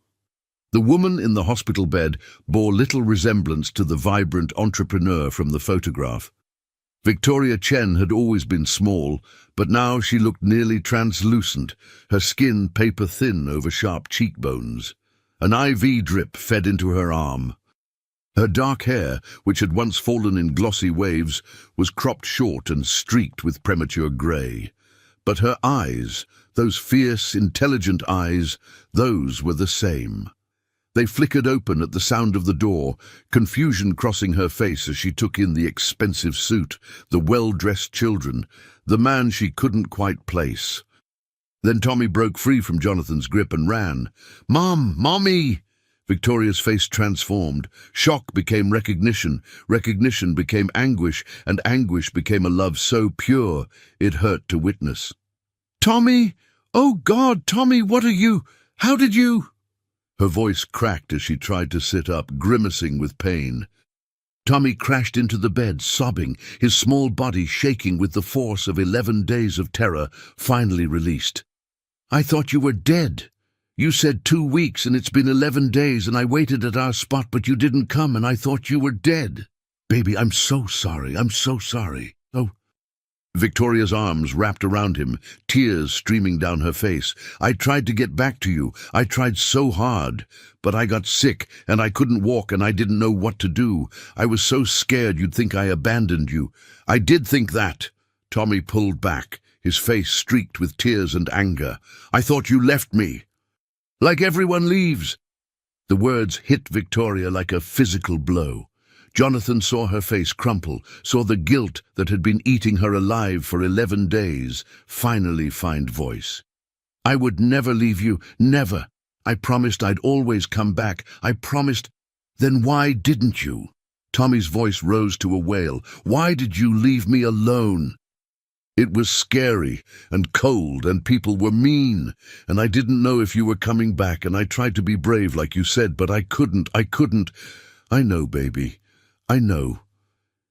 The woman in the hospital bed bore little resemblance to the vibrant entrepreneur from the photograph. Victoria Chen had always been small, but now she looked nearly translucent, her skin paper-thin over sharp cheekbones. An IV drip fed into her arm. Her dark hair, which had once fallen in glossy waves, was cropped short and streaked with premature grey. But her eyes, those fierce, intelligent eyes, those were the same. They flickered open at the sound of the door, confusion crossing her face as she took in the expensive suit, the well-dressed children, the man she couldn't quite place. Then Tommy broke free from Jonathan's grip and ran. "Mom! Mommy!" Victoria's face transformed. Shock became recognition, recognition became anguish, and anguish became a love so pure it hurt to witness. "Tommy! Oh God, Tommy, what are you? How did you—" Her voice cracked as she tried to sit up, grimacing with pain. Tommy crashed into the bed, sobbing, his small body shaking with the force of 11 days of terror finally released. "I thought you were dead. You said 2 weeks and it's been 11 days and I waited at our spot but you didn't come and I thought you were dead. Baby, I'm so sorry. I'm so sorry. Oh." Victoria's arms wrapped around him, tears streaming down her face. "I tried to get back to you. I tried so hard. But I got sick, and I couldn't walk, and I didn't know what to do. I was so scared you'd think I abandoned you. I did think that." Tommy pulled back, his face streaked with tears and anger. "I thought you left me. Like everyone leaves." The words hit Victoria like a physical blow. Jonathan saw her face crumple, saw the guilt that had been eating her alive for 11 days finally find voice. "I would never leave you, never. I promised I'd always come back. I promised." "Then why didn't you?" Tommy's voice rose to a wail. "Why did you leave me alone?" "It was scary and cold and people were mean, and I didn't know if you were coming back, and I tried to be brave like you said, but I couldn't. I know, baby. I know."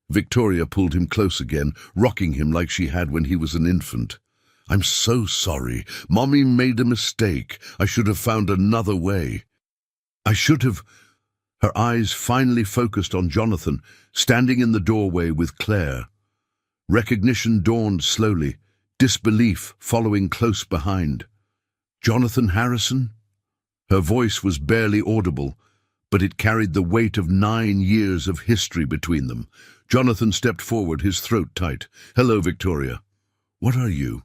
Victoria pulled him close again, rocking him like she had when he was an infant. "I'm so sorry. Mommy made a mistake. I should have found another way. I should have—" Her eyes finally focused on Jonathan, standing in the doorway with Claire. Recognition dawned slowly, disbelief following close behind. "Jonathan Harrison?" Her voice was barely audible, but it carried the weight of 9 years of history between them. Jonathan stepped forward, his throat tight. "Hello, Victoria. What are you?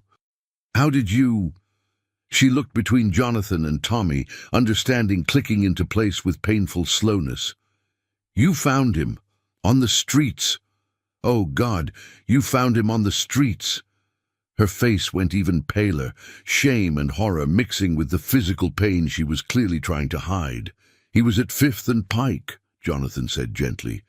How did you—" She looked between Jonathan and Tommy, understanding clicking into place with painful slowness. "You found him. On the streets. Oh, God, you found him on the streets." Her face went even paler, shame and horror mixing with the physical pain she was clearly trying to hide. "He was at Fifth and Pike," Jonathan said gently,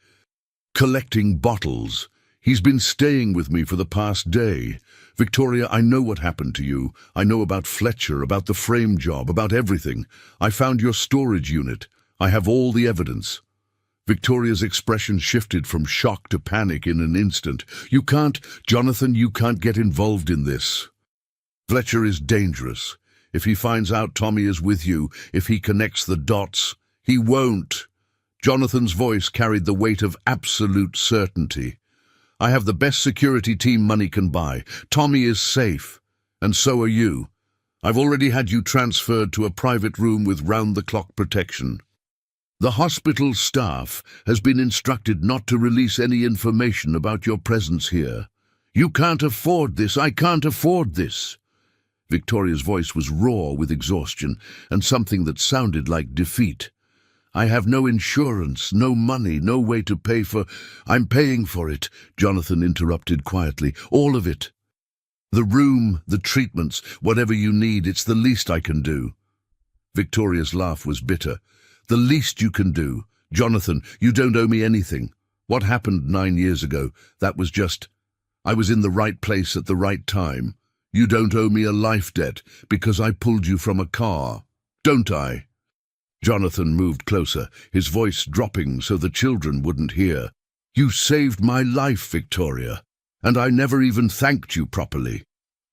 "collecting bottles. He's been staying with me for the past day. Victoria, I know what happened to you. I know about Fletcher, about the frame job, about everything. I found your storage unit. I have all the evidence." Victoria's expression shifted from shock to panic in an instant. "You can't, Jonathan, you can't get involved in this. Fletcher is dangerous. If he finds out Tommy is with you, if he connects the dots, he won't." Jonathan's voice carried the weight of absolute certainty. "I have the best security team money can buy. Tommy is safe, and so are you. I've already had you transferred to a private room with round-the-clock protection. The hospital staff has been instructed not to release any information about your presence here. You can't afford this. I can't afford this. Victoria's voice was raw with exhaustion and something that sounded like defeat. I have no insurance, no money, no way to pay for— I'm paying for it, Jonathan interrupted quietly. All of it. The room, the treatments, whatever you need, it's the least I can do. Victoria's laugh was bitter. The least you can do? Jonathan, you don't owe me anything. What happened 9 years ago, that was just— I was in the right place at the right time. You don't owe me a life debt because I pulled you from a car, don't I? Jonathan moved closer, his voice dropping so the children wouldn't hear. You saved my life, Victoria, and I never even thanked you properly.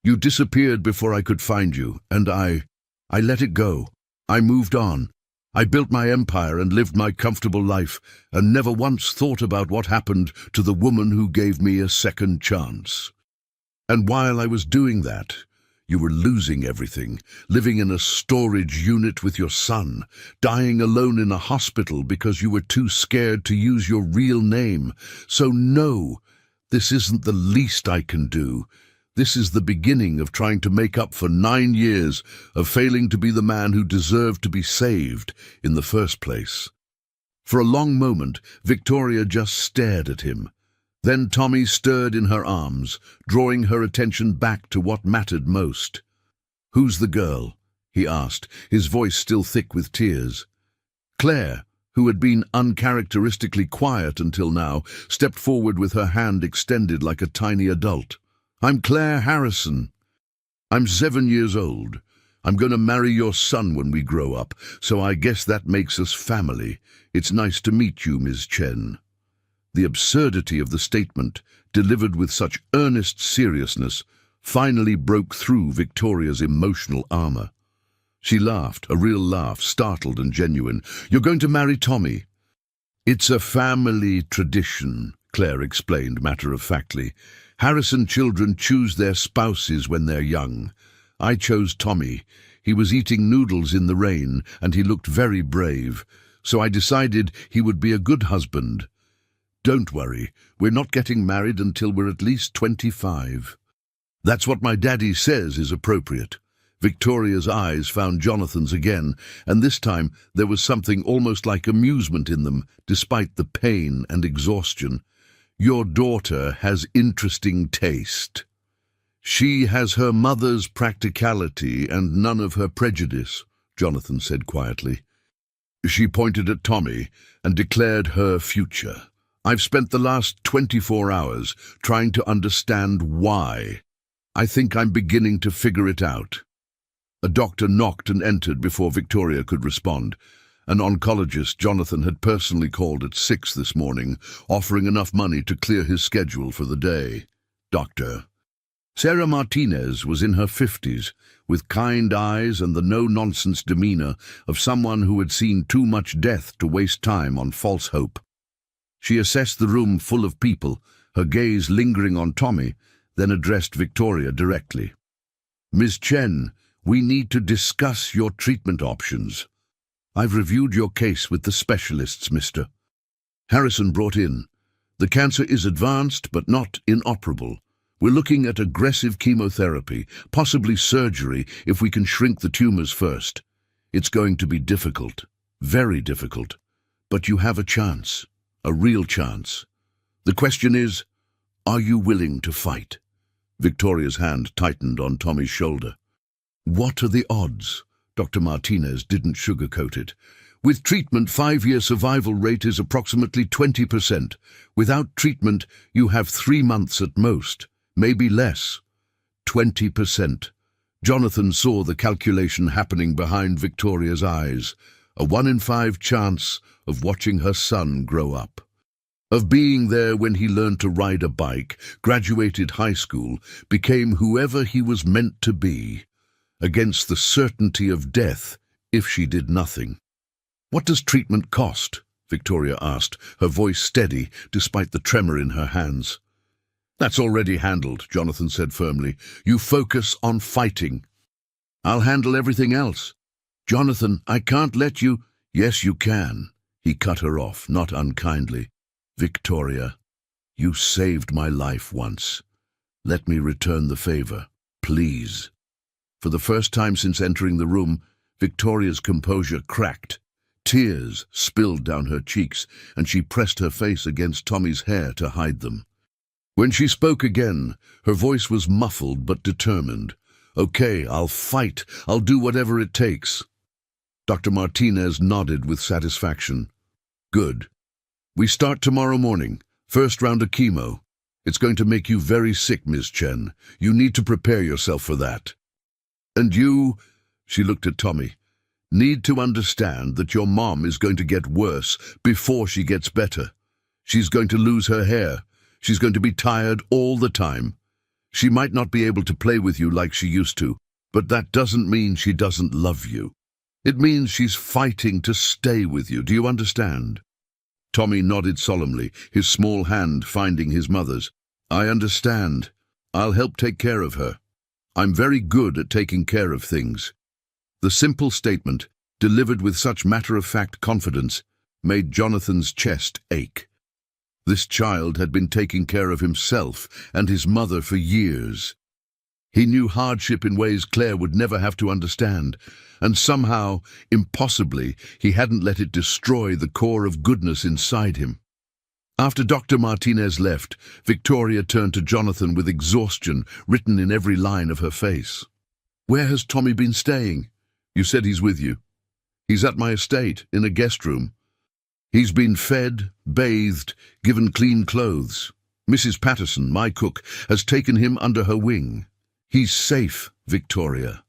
You disappeared before I could find you, and I let it go. I moved on. I built my empire and lived my comfortable life, and never once thought about what happened to the woman who gave me a second chance. And while I was doing that, you were losing everything, living in a storage unit with your son, dying alone in a hospital because you were too scared to use your real name. So no, this isn't the least I can do. This is the beginning of trying to make up for 9 years of failing to be the man who deserved to be saved in the first place. For a long moment, Victoria just stared at him. Then Tommy stirred in her arms, drawing her attention back to what mattered most. Who's the girl? He asked, his voice still thick with tears. Claire, who had been uncharacteristically quiet until now, stepped forward with her hand extended like a tiny adult. I'm Claire Harrison. I'm 7 years old. I'm going to marry your son when we grow up, so I guess that makes us family. It's nice to meet you, Ms. Chen. The absurdity of the statement, delivered with such earnest seriousness, finally broke through Victoria's emotional armor. She laughed, a real laugh, startled and genuine. You're going to marry Tommy? It's a family tradition, Claire explained matter-of-factly. Harrison children choose their spouses when they're young. I chose Tommy. He was eating noodles in the rain, and he looked very brave, so I decided he would be a good husband. Don't worry, we're not getting married until we're at least 25. That's what my daddy says is appropriate. Victoria's eyes found Jonathan's again, and this time there was something almost like amusement in them, despite the pain and exhaustion. Your daughter has interesting taste. She has her mother's practicality and none of her prejudice, Jonathan said quietly. She pointed at Tommy and declared her future. I've spent the last 24 hours trying to understand why. I think I'm beginning to figure it out. A doctor knocked and entered before Victoria could respond. An oncologist Jonathan had personally called at 6 this morning, offering enough money to clear his schedule for the day. Doctor. Sarah Martinez was in her 50s, with kind eyes and the no-nonsense demeanor of someone who had seen too much death to waste time on false hope. She assessed the room full of people, her gaze lingering on Tommy, then addressed Victoria directly. Ms. Chen, we need to discuss your treatment options. I've reviewed your case with the specialists, Mr. Harrison brought in. The cancer is advanced but not inoperable. We're looking at aggressive chemotherapy, possibly surgery if we can shrink the tumors first. It's going to be difficult, very difficult, but you have a chance, a real chance. The question is, are you willing to fight? Victoria's hand tightened on Tommy's shoulder. What are the odds? Dr. Martinez didn't sugarcoat it. With treatment, 5-year survival rate is approximately 20%. Without treatment, you have 3 months at most, maybe less. 20%. Jonathan saw the calculation happening behind Victoria's eyes. A 1 in 5 chance of watching her son grow up. Of being there when he learned to ride a bike, graduated high school, became whoever he was meant to be, against the certainty of death if she did nothing. What does treatment cost? Victoria asked, her voice steady despite the tremor in her hands. That's already handled, Jonathan said firmly. You focus on fighting. I'll handle everything else. Jonathan, I can't let you— Yes, you can. He cut her off, not unkindly. Victoria, you saved my life once. Let me return the favor, please." For the first time since entering the room, Victoria's composure cracked. Tears spilled down her cheeks, and she pressed her face against Tommy's hair to hide them. When she spoke again, her voice was muffled but determined. "Okay, I'll fight. I'll do whatever it takes." Dr. Martinez nodded with satisfaction. "Good. We start tomorrow morning. First round of chemo. It's going to make you very sick, Ms. Chen. You need to prepare yourself for that. And you," she looked at Tommy, "need to understand that your mom is going to get worse before she gets better. She's going to lose her hair. She's going to be tired all the time. She might not be able to play with you like she used to, but that doesn't mean she doesn't love you. It means she's fighting to stay with you. Do you understand?" Tommy nodded solemnly, his small hand finding his mother's. "I understand. I'll help take care of her. I'm very good at taking care of things." The simple statement, delivered with such matter-of-fact confidence, made Jonathan's chest ache. This child had been taking care of himself and his mother for years. He knew hardship in ways Claire would never have to understand, and somehow, impossibly, he hadn't let it destroy the core of goodness inside him. After Dr. Martinez left, Victoria turned to Jonathan with exhaustion written in every line of her face. "Where has Tommy been staying? You said he's with you." "He's at my estate, in a guest room. He's been fed, bathed, given clean clothes. Mrs. Patterson, my cook, has taken him under her wing. He's safe, Victoria.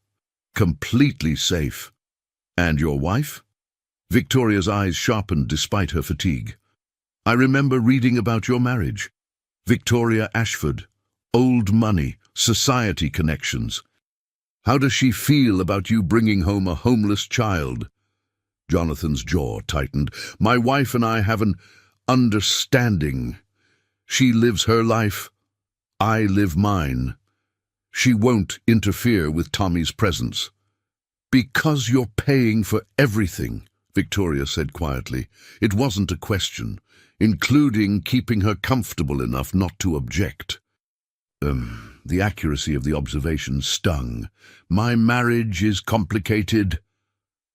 Completely safe." "And your wife?" Victoria's eyes sharpened despite her fatigue. "I remember reading about your marriage. Victoria Ashford. Old money, society connections. How does she feel about you bringing home a homeless child?" Jonathan's jaw tightened. "My wife and I have an understanding. She lives her life. I live mine. She won't interfere with Tommy's presence." "Because you're paying for everything," Victoria said quietly. "It wasn't a question, including keeping her comfortable enough not to object." The accuracy of the observation stung. "My marriage is complicated.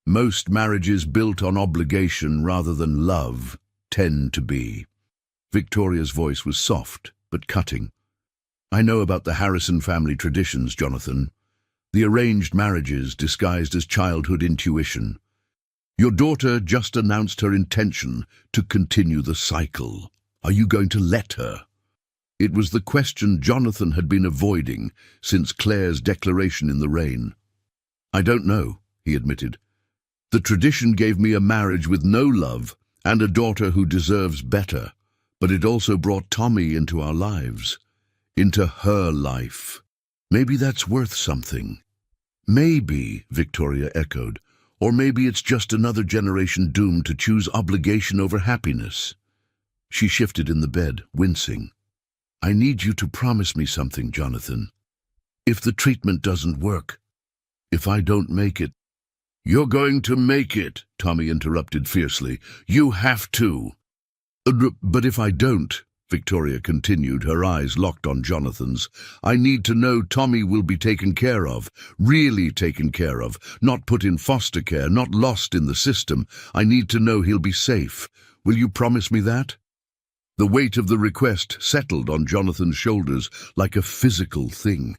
Most marriages built on obligation rather than love tend to be." Victoria's voice was soft but cutting. "I know about the Harrison family traditions, Jonathan. The arranged marriages disguised as childhood intuition. Your daughter just announced her intention to continue the cycle. Are you going to let her?" It was the question Jonathan had been avoiding since Claire's declaration in the rain. "I don't know," he admitted. "The tradition gave me a marriage with no love and a daughter who deserves better, but it also brought Tommy into our lives, into her life. Maybe that's worth something." "Maybe," Victoria echoed, "or maybe it's just another generation doomed to choose obligation over happiness." She shifted in the bed, wincing. "I need you to promise me something, Jonathan. If the treatment doesn't work, if I don't make it—" "You're going to make it," Tommy interrupted fiercely. "You have to." But if I don't," Victoria continued, her eyes locked on Jonathan's, "I need to know Tommy will be taken care of, really taken care of, not put in foster care, not lost in the system. I need to know he'll be safe. Will you promise me that?" The weight of the request settled on Jonathan's shoulders like a physical thing.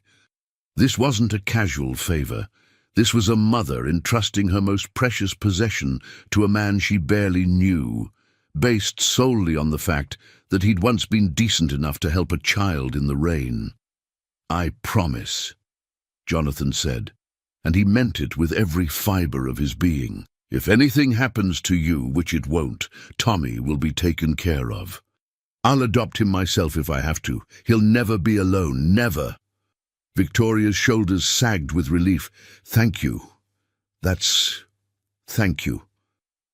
This wasn't a casual favor. This was a mother entrusting her most precious possession to a man she barely knew, based solely on the fact that he'd once been decent enough to help a child in the rain. "I promise," Jonathan said, and he meant it with every fiber of his being. "If anything happens to you, which it won't, Tommy will be taken care of. I'll adopt him myself if I have to. He'll never be alone, never." Victoria's shoulders sagged with relief. "Thank you. Thank you."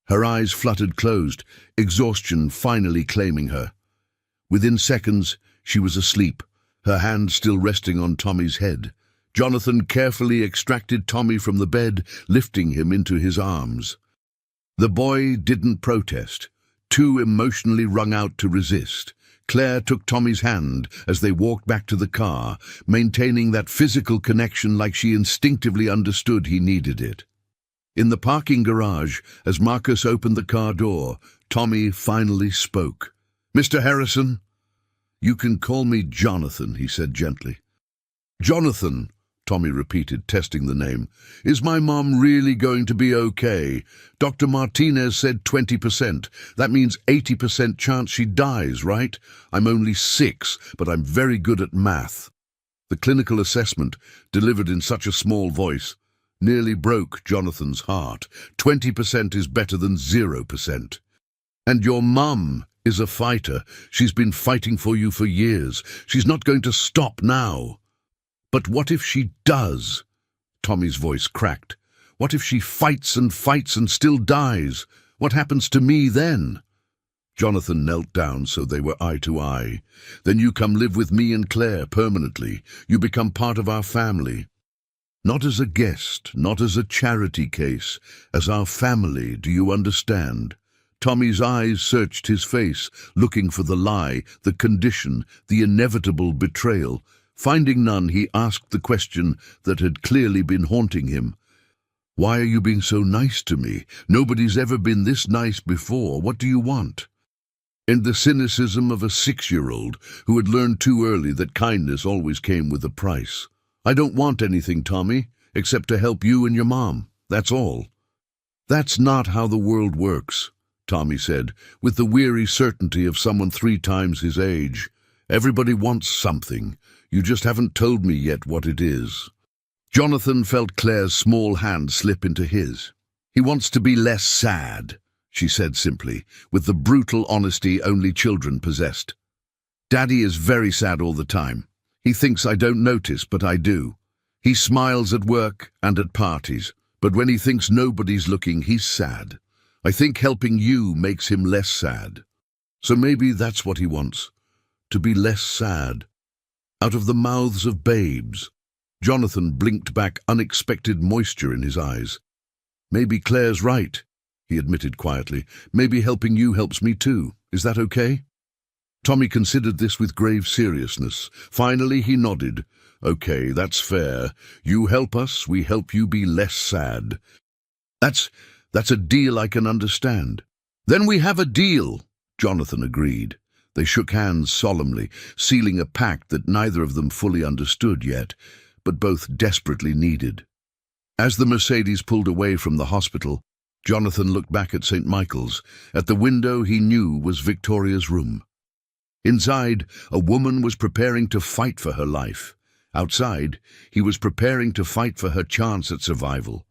Her eyes fluttered closed, exhaustion finally claiming her. Within seconds, she was asleep, her hand still resting on Tommy's head. Jonathan carefully extracted Tommy from the bed, lifting him into his arms. The boy didn't protest, too emotionally wrung out to resist, Claire took Tommy's hand as they walked back to the car, maintaining that physical connection like she instinctively understood he needed it. In the parking garage, as Marcus opened the car door, Tommy finally spoke. "Mr. Harrison?" "You can call me Jonathan," he said gently. "Jonathan," Tommy repeated, testing the name. "Is my mom really going to be okay? Dr. Martinez said 20%. That means 80% chance she dies, right? I'm only 6, but I'm very good at math." The clinical assessment, delivered in such a small voice, nearly broke Jonathan's heart. 20% is better than 0%. "And your mum is a fighter. She's been fighting for you for years. She's not going to stop now." "But what if she does?" Tommy's voice cracked. "What if she fights and still dies? What happens to me then?" Jonathan knelt down so they were eye to eye. "Then you come live with me and Claire permanently. You become part of our family. Not as a guest, not as a charity case, as our family, do you understand?" Tommy's eyes searched his face, looking for the lie, the condition, the inevitable betrayal. Finding none, he asked the question that had clearly been haunting him. "Why are you being so nice to me? Nobody's ever been this nice before. What do you want?" In the cynicism of a 6-year-old who had learned too early that kindness always came with a price. "I don't want anything, Tommy, except to help you and your mom. That's all." "That's not how the world works," Tommy said, with the weary certainty of someone 3 times his age. "Everybody wants something. You just haven't told me yet what it is." Jonathan felt Claire's small hand slip into his. "He wants to be less sad," she said simply, with the brutal honesty only children possessed. "Daddy is very sad all the time. He thinks I don't notice, but I do. He smiles at work and at parties, but when he thinks nobody's looking, he's sad. I think helping you makes him less sad. So maybe that's what he wants, to be less sad." Out of the mouths of babes, Jonathan blinked back unexpected moisture in his eyes. "Maybe Claire's right," he admitted quietly. "Maybe helping you helps me too. Is that okay?" Tommy considered this with grave seriousness. Finally he nodded. "Okay, that's fair. You help us, we help you be less sad. That's a deal I can understand." "Then we have a deal," Jonathan agreed. They shook hands solemnly, sealing a pact that neither of them fully understood yet, but both desperately needed. As the Mercedes pulled away from the hospital, Jonathan looked back at St. Michael's. At the window he knew was Victoria's room. Inside, a woman was preparing to fight for her life. Outside, he was preparing to fight for her chance at survival.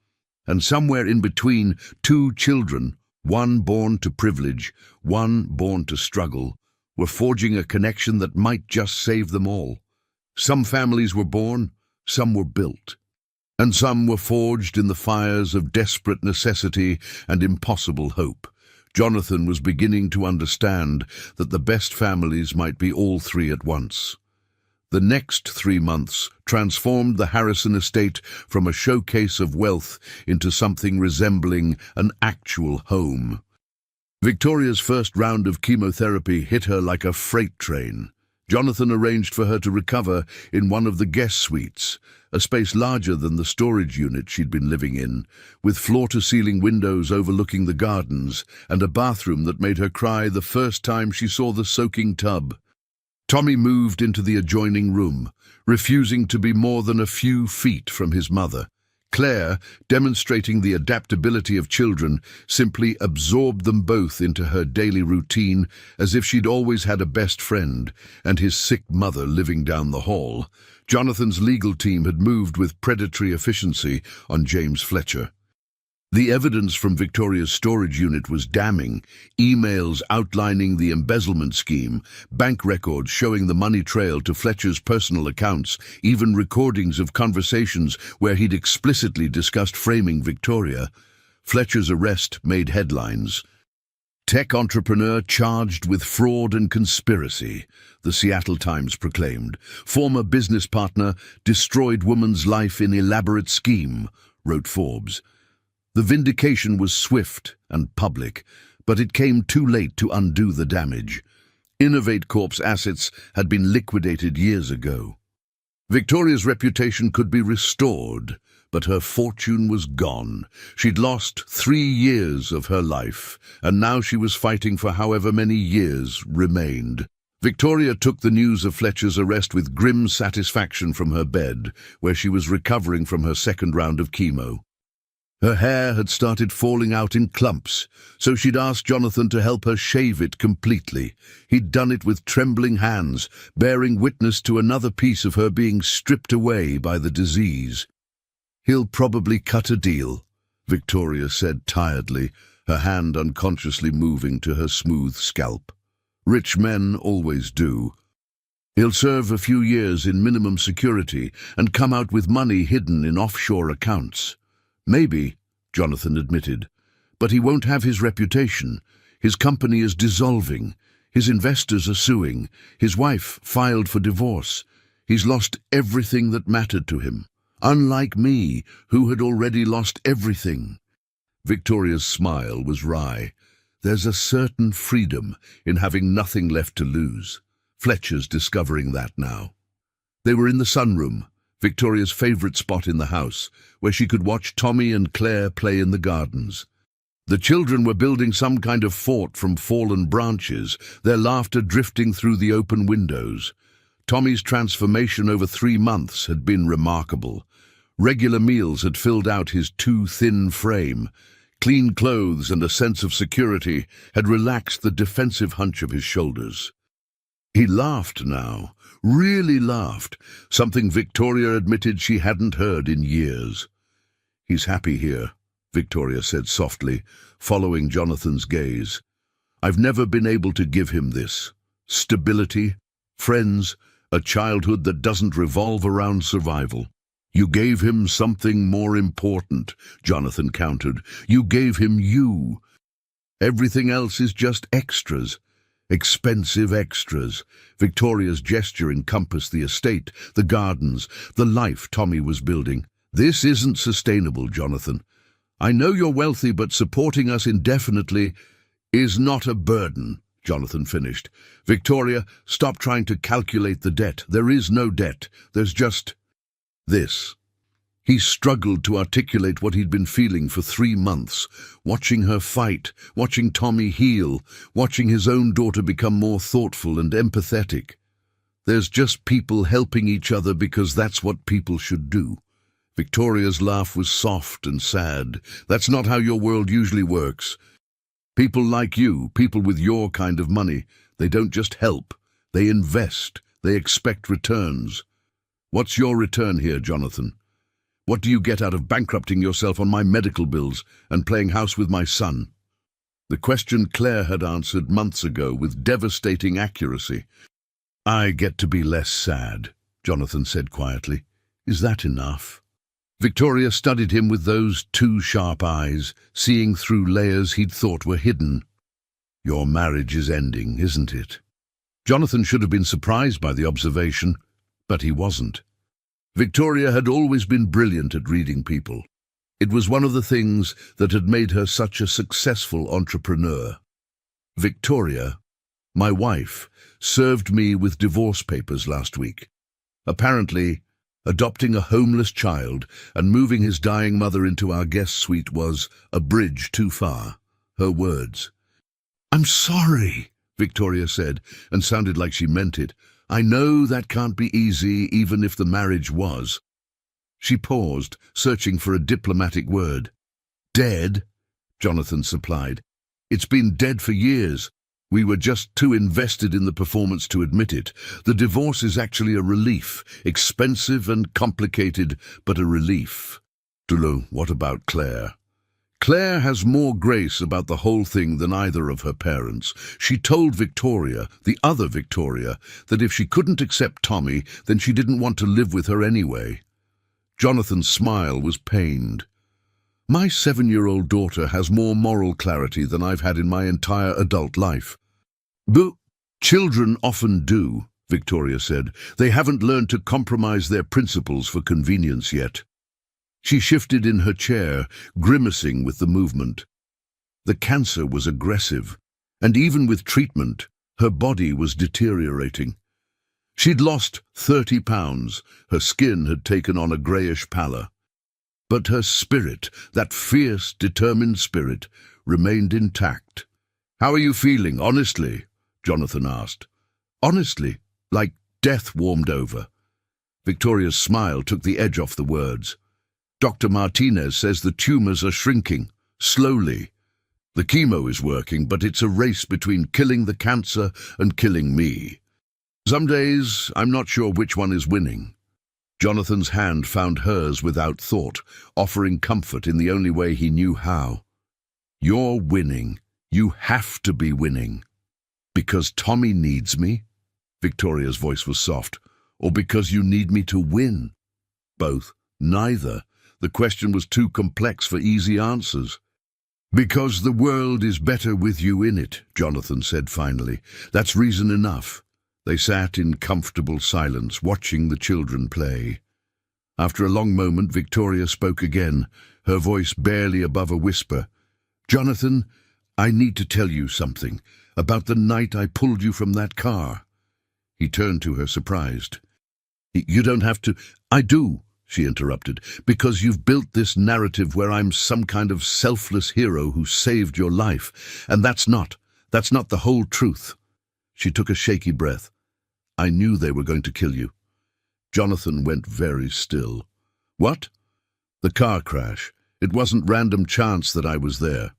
And somewhere in between, 2 children, one born to privilege, one born to struggle, were forging a connection that might just save them all. Some families were born, some were built, and some were forged in the fires of desperate necessity and impossible hope. Jonathan was beginning to understand that the best families might be all 3 at once. The next 3 months transformed the Harrison estate from a showcase of wealth into something resembling an actual home. Victoria's first round of chemotherapy hit her like a freight train. Jonathan arranged for her to recover in one of the guest suites, a space larger than the storage unit she'd been living in, with floor-to-ceiling windows overlooking the gardens and a bathroom that made her cry the first time she saw the soaking tub. Tommy moved into the adjoining room, refusing to be more than a few feet from his mother. Claire, demonstrating the adaptability of children, simply absorbed them both into her daily routine as if she'd always had a best friend and his sick mother living down the hall. Jonathan's legal team had moved with predatory efficiency on James Fletcher. The evidence from Victoria's storage unit was damning. Emails outlining the embezzlement scheme, bank records showing the money trail to Fletcher's personal accounts, even recordings of conversations where he'd explicitly discussed framing Victoria. Fletcher's arrest made headlines. "Tech entrepreneur charged with fraud and conspiracy," the Seattle Times proclaimed. "Former business partner destroyed woman's life in elaborate scheme," wrote Forbes. The vindication was swift and public, but it came too late to undo the damage. Innovate Corp's assets had been liquidated years ago. Victoria's reputation could be restored, but her fortune was gone. She'd lost 3 years of her life, and now she was fighting for however many years remained. Victoria took the news of Fletcher's arrest with grim satisfaction from her bed, where she was recovering from her second round of chemo. Her hair had started falling out in clumps, so she'd asked Jonathan to help her shave it completely. He'd done it with trembling hands, bearing witness to another piece of her being stripped away by the disease. "He'll probably cut a deal," Victoria said tiredly, her hand unconsciously moving to her smooth scalp. "Rich men always do. He'll serve a few years in minimum security and come out with money hidden in offshore accounts." "Maybe," Jonathan admitted, "but he won't have his reputation. His company is dissolving. His investors are suing. His wife filed for divorce. He's lost everything that mattered to him. Unlike me, who had already lost everything." Victoria's smile was wry. There's a certain freedom in having nothing left to lose. Fletcher's discovering that now. They were in the sunroom, Victoria's favourite spot in the house, where she could watch Tommy and Claire play in the gardens. The children were building some kind of fort from fallen branches, their laughter drifting through the open windows. Tommy's transformation over 3 months had been remarkable. Regular meals had filled out his too thin frame. Clean clothes and a sense of security had relaxed the defensive hunch of his shoulders. He laughed now, really laughed, something Victoria admitted she hadn't heard in years. "He's happy here," Victoria said softly, following Jonathan's gaze. "I've never been able to give him this. Stability, friends, a childhood that doesn't revolve around survival." "You gave him something more important," Jonathan countered. "You gave him you. Everything else is just extras. Expensive extras." Victoria's gesture encompassed the estate, the gardens, the life Tommy was building. "This isn't sustainable, Jonathan. I know you're wealthy, but supporting us indefinitely is not a burden," Jonathan finished. "Victoria, stop trying to calculate the debt. There is no debt. There's just this." He struggled to articulate what he'd been feeling for 3 months, watching her fight, watching Tommy heal, watching his own daughter become more thoughtful and empathetic. "There's just people helping each other because that's what people should do." Victoria's laugh was soft and sad. "That's not how your world usually works. People like you, people with your kind of money, they don't just help, they invest, they expect returns. What's your return here, Jonathan? What do you get out of bankrupting yourself on my medical bills and playing house with my son?" The question Claire had answered months ago with devastating accuracy. "I get to be less sad," Jonathan said quietly. "Is that enough?" Victoria studied him with those 2 sharp eyes, seeing through layers he'd thought were hidden. "Your marriage is ending, isn't it?" Jonathan should have been surprised by the observation, but he wasn't. Victoria had always been brilliant at reading people. It was one of the things that had made her such a successful entrepreneur. "Victoria, my wife, served me with divorce papers last week. Apparently, adopting a homeless child and moving his dying mother into our guest suite was a bridge too far." Her words. "I'm sorry," Victoria said, and sounded like she meant it. "I know that can't be easy, even if the marriage was." She paused, searching for a diplomatic word. "Dead," Jonathan supplied. "It's been dead for years. We were just too invested in the performance to admit it. The divorce is actually a relief, expensive and complicated, but a relief." "Dulu, what about Claire?" "Claire has more grace about the whole thing than either of her parents. She told Victoria, the other Victoria, that if she couldn't accept Tommy, then she didn't want to live with her anyway." Jonathan's smile was pained. "My 7-year-old daughter has more moral clarity than I've had in my entire adult life." "But children often do," Victoria said. "They haven't learned to compromise their principles for convenience yet." She shifted in her chair, grimacing with the movement. The cancer was aggressive, and even with treatment, Her body was deteriorating. She'd lost 30 pounds. Her skin had taken on a greyish pallor. But her spirit, that fierce, determined spirit, remained intact. "How are you feeling, honestly?" Jonathan asked. Honestly, like death warmed over. Victoria's smile took the edge off the words. "Dr. Martinez says the tumours are shrinking, slowly. The chemo is working, but it's a race between killing the cancer and killing me. Some days, I'm not sure which one is winning." Jonathan's hand found hers without thought, offering comfort in the only way he knew how. "You're winning. You have to be winning. Because Tommy needs me?" Victoria's voice was soft. "Or because you need me to win?" "Both. Neither." The question was too complex for easy answers. "Because the world is better with you in it," Jonathan said finally. "That's reason enough." They sat in comfortable silence, watching the children play. After a long moment, Victoria spoke again, her voice barely above a whisper. "Jonathan, I need to tell you something about the night I pulled you from that car." He turned to her, surprised. "You don't have to—" "I do," she interrupted, "because you've built this narrative where I'm some kind of selfless hero who saved your life, and that's not the whole truth." She took a shaky breath. "I knew they were going to kill you." Jonathan went very still. "What?" "The car crash. It wasn't random chance that I was there.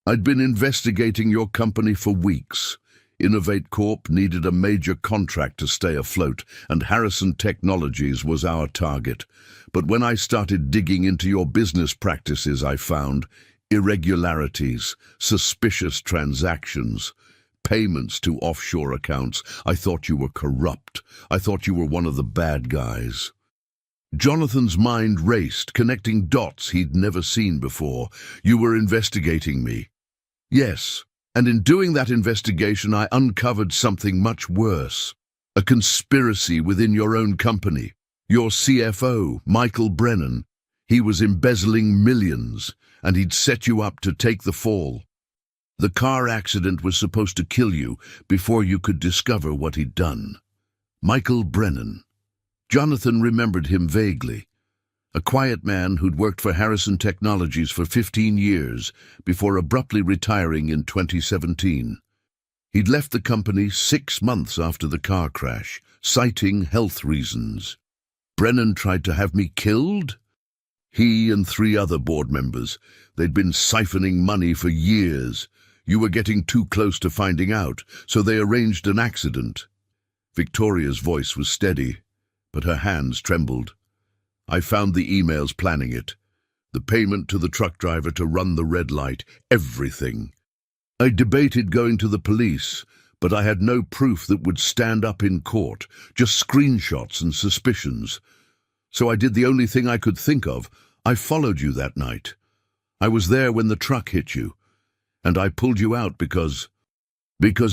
I'd been investigating your company for weeks. Innovate Corp needed a major contract to stay afloat, and Harrison Technologies was our target. But when I started digging into your business practices, I found irregularities, suspicious transactions, payments to offshore accounts. I thought you were corrupt. I thought you were one of the bad guys." Jonathan's mind raced, connecting dots he'd never seen before. "You were investigating me." "Yes, and in doing that investigation I uncovered something much worse. A conspiracy within your own company. Your CFO, Michael Brennan. He was embezzling millions, and he'd set you up to take the fall. The car accident was supposed to kill you before you could discover what he'd done." Michael Brennan. Jonathan remembered him vaguely. A quiet man who'd worked for Harrison Technologies for 15 years before abruptly retiring in 2017. He'd left the company 6 months after the car crash, citing health reasons. Brennan tried to have me killed? He and 3 other board members. They'd been siphoning money for years. You were getting too close to finding out, so they arranged an accident. Victoria's voice was steady, but her hands trembled. "I found the emails planning it. The payment to the truck driver to run the red light, everything. I debated going to the police, but I had no proof that would stand up in court, just screenshots and suspicions. So I did the only thing I could think of. I followed you that night. I was there when the truck hit you. And I pulled you out because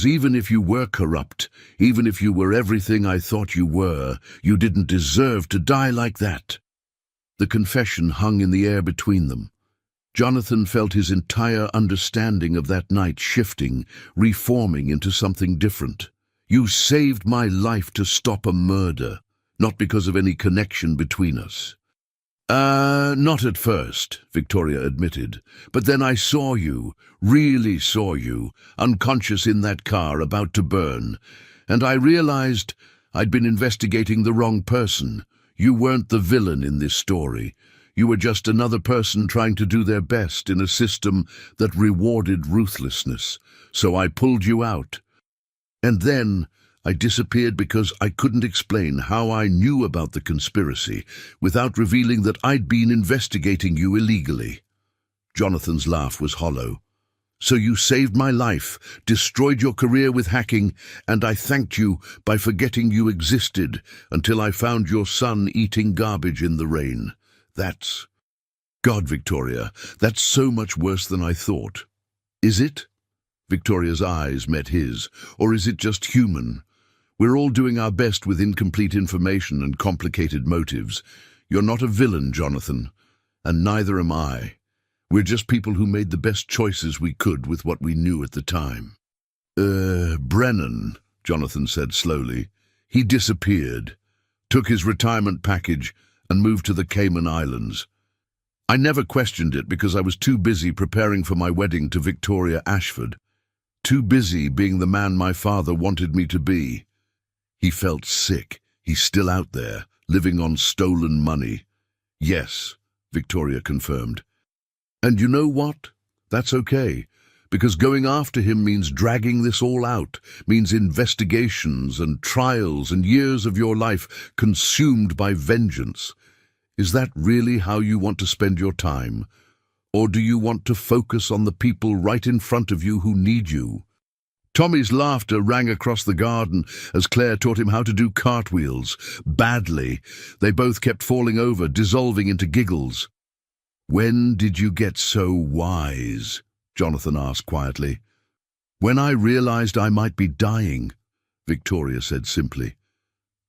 even if you were corrupt, even if you were everything I thought you were, you didn't deserve to die like that." The confession hung in the air between them. Jonathan felt his entire understanding of that night shifting, reforming into something different. "You saved my life to stop a murder, not because of any connection between us." Not at first," Victoria admitted. "But then I saw you, really saw you, unconscious in that car about to burn, and I realized I'd been investigating the wrong person. You weren't the villain in this story. You were just another person trying to do their best in a system that rewarded ruthlessness. So I pulled you out. And then I disappeared because I couldn't explain how I knew about the conspiracy without revealing that I'd been investigating you illegally." Jonathan's laugh was hollow. "So you saved my life, destroyed your career with hacking, and I thanked you by forgetting you existed until I found your son eating garbage in the rain. That's... God, Victoria, that's so much worse than I thought." "Is it?" Victoria's eyes met his. "Or is it just human? We're all doing our best with incomplete information and complicated motives. You're not a villain, Jonathan, and neither am I. We're just people who made the best choices we could with what we knew at the time." Brennan, Jonathan said slowly. He disappeared, took his retirement package, and moved to the Cayman Islands. I never questioned it because I was too busy preparing for my wedding to Victoria Ashford. Too busy being the man my father wanted me to be. He felt sick. He's still out there, living on stolen money. Yes, Victoria confirmed. And you know what? That's okay, because going after him means dragging this all out, means investigations and trials and years of your life consumed by vengeance. Is that really how you want to spend your time? Or do you want to focus on the people right in front of you who need you? Tommy's laughter rang across the garden as Claire taught him how to do cartwheels. Badly. They both kept falling over, dissolving into giggles. "When did you get so wise?" Jonathan asked quietly. "When I realized I might be dying," Victoria said simply.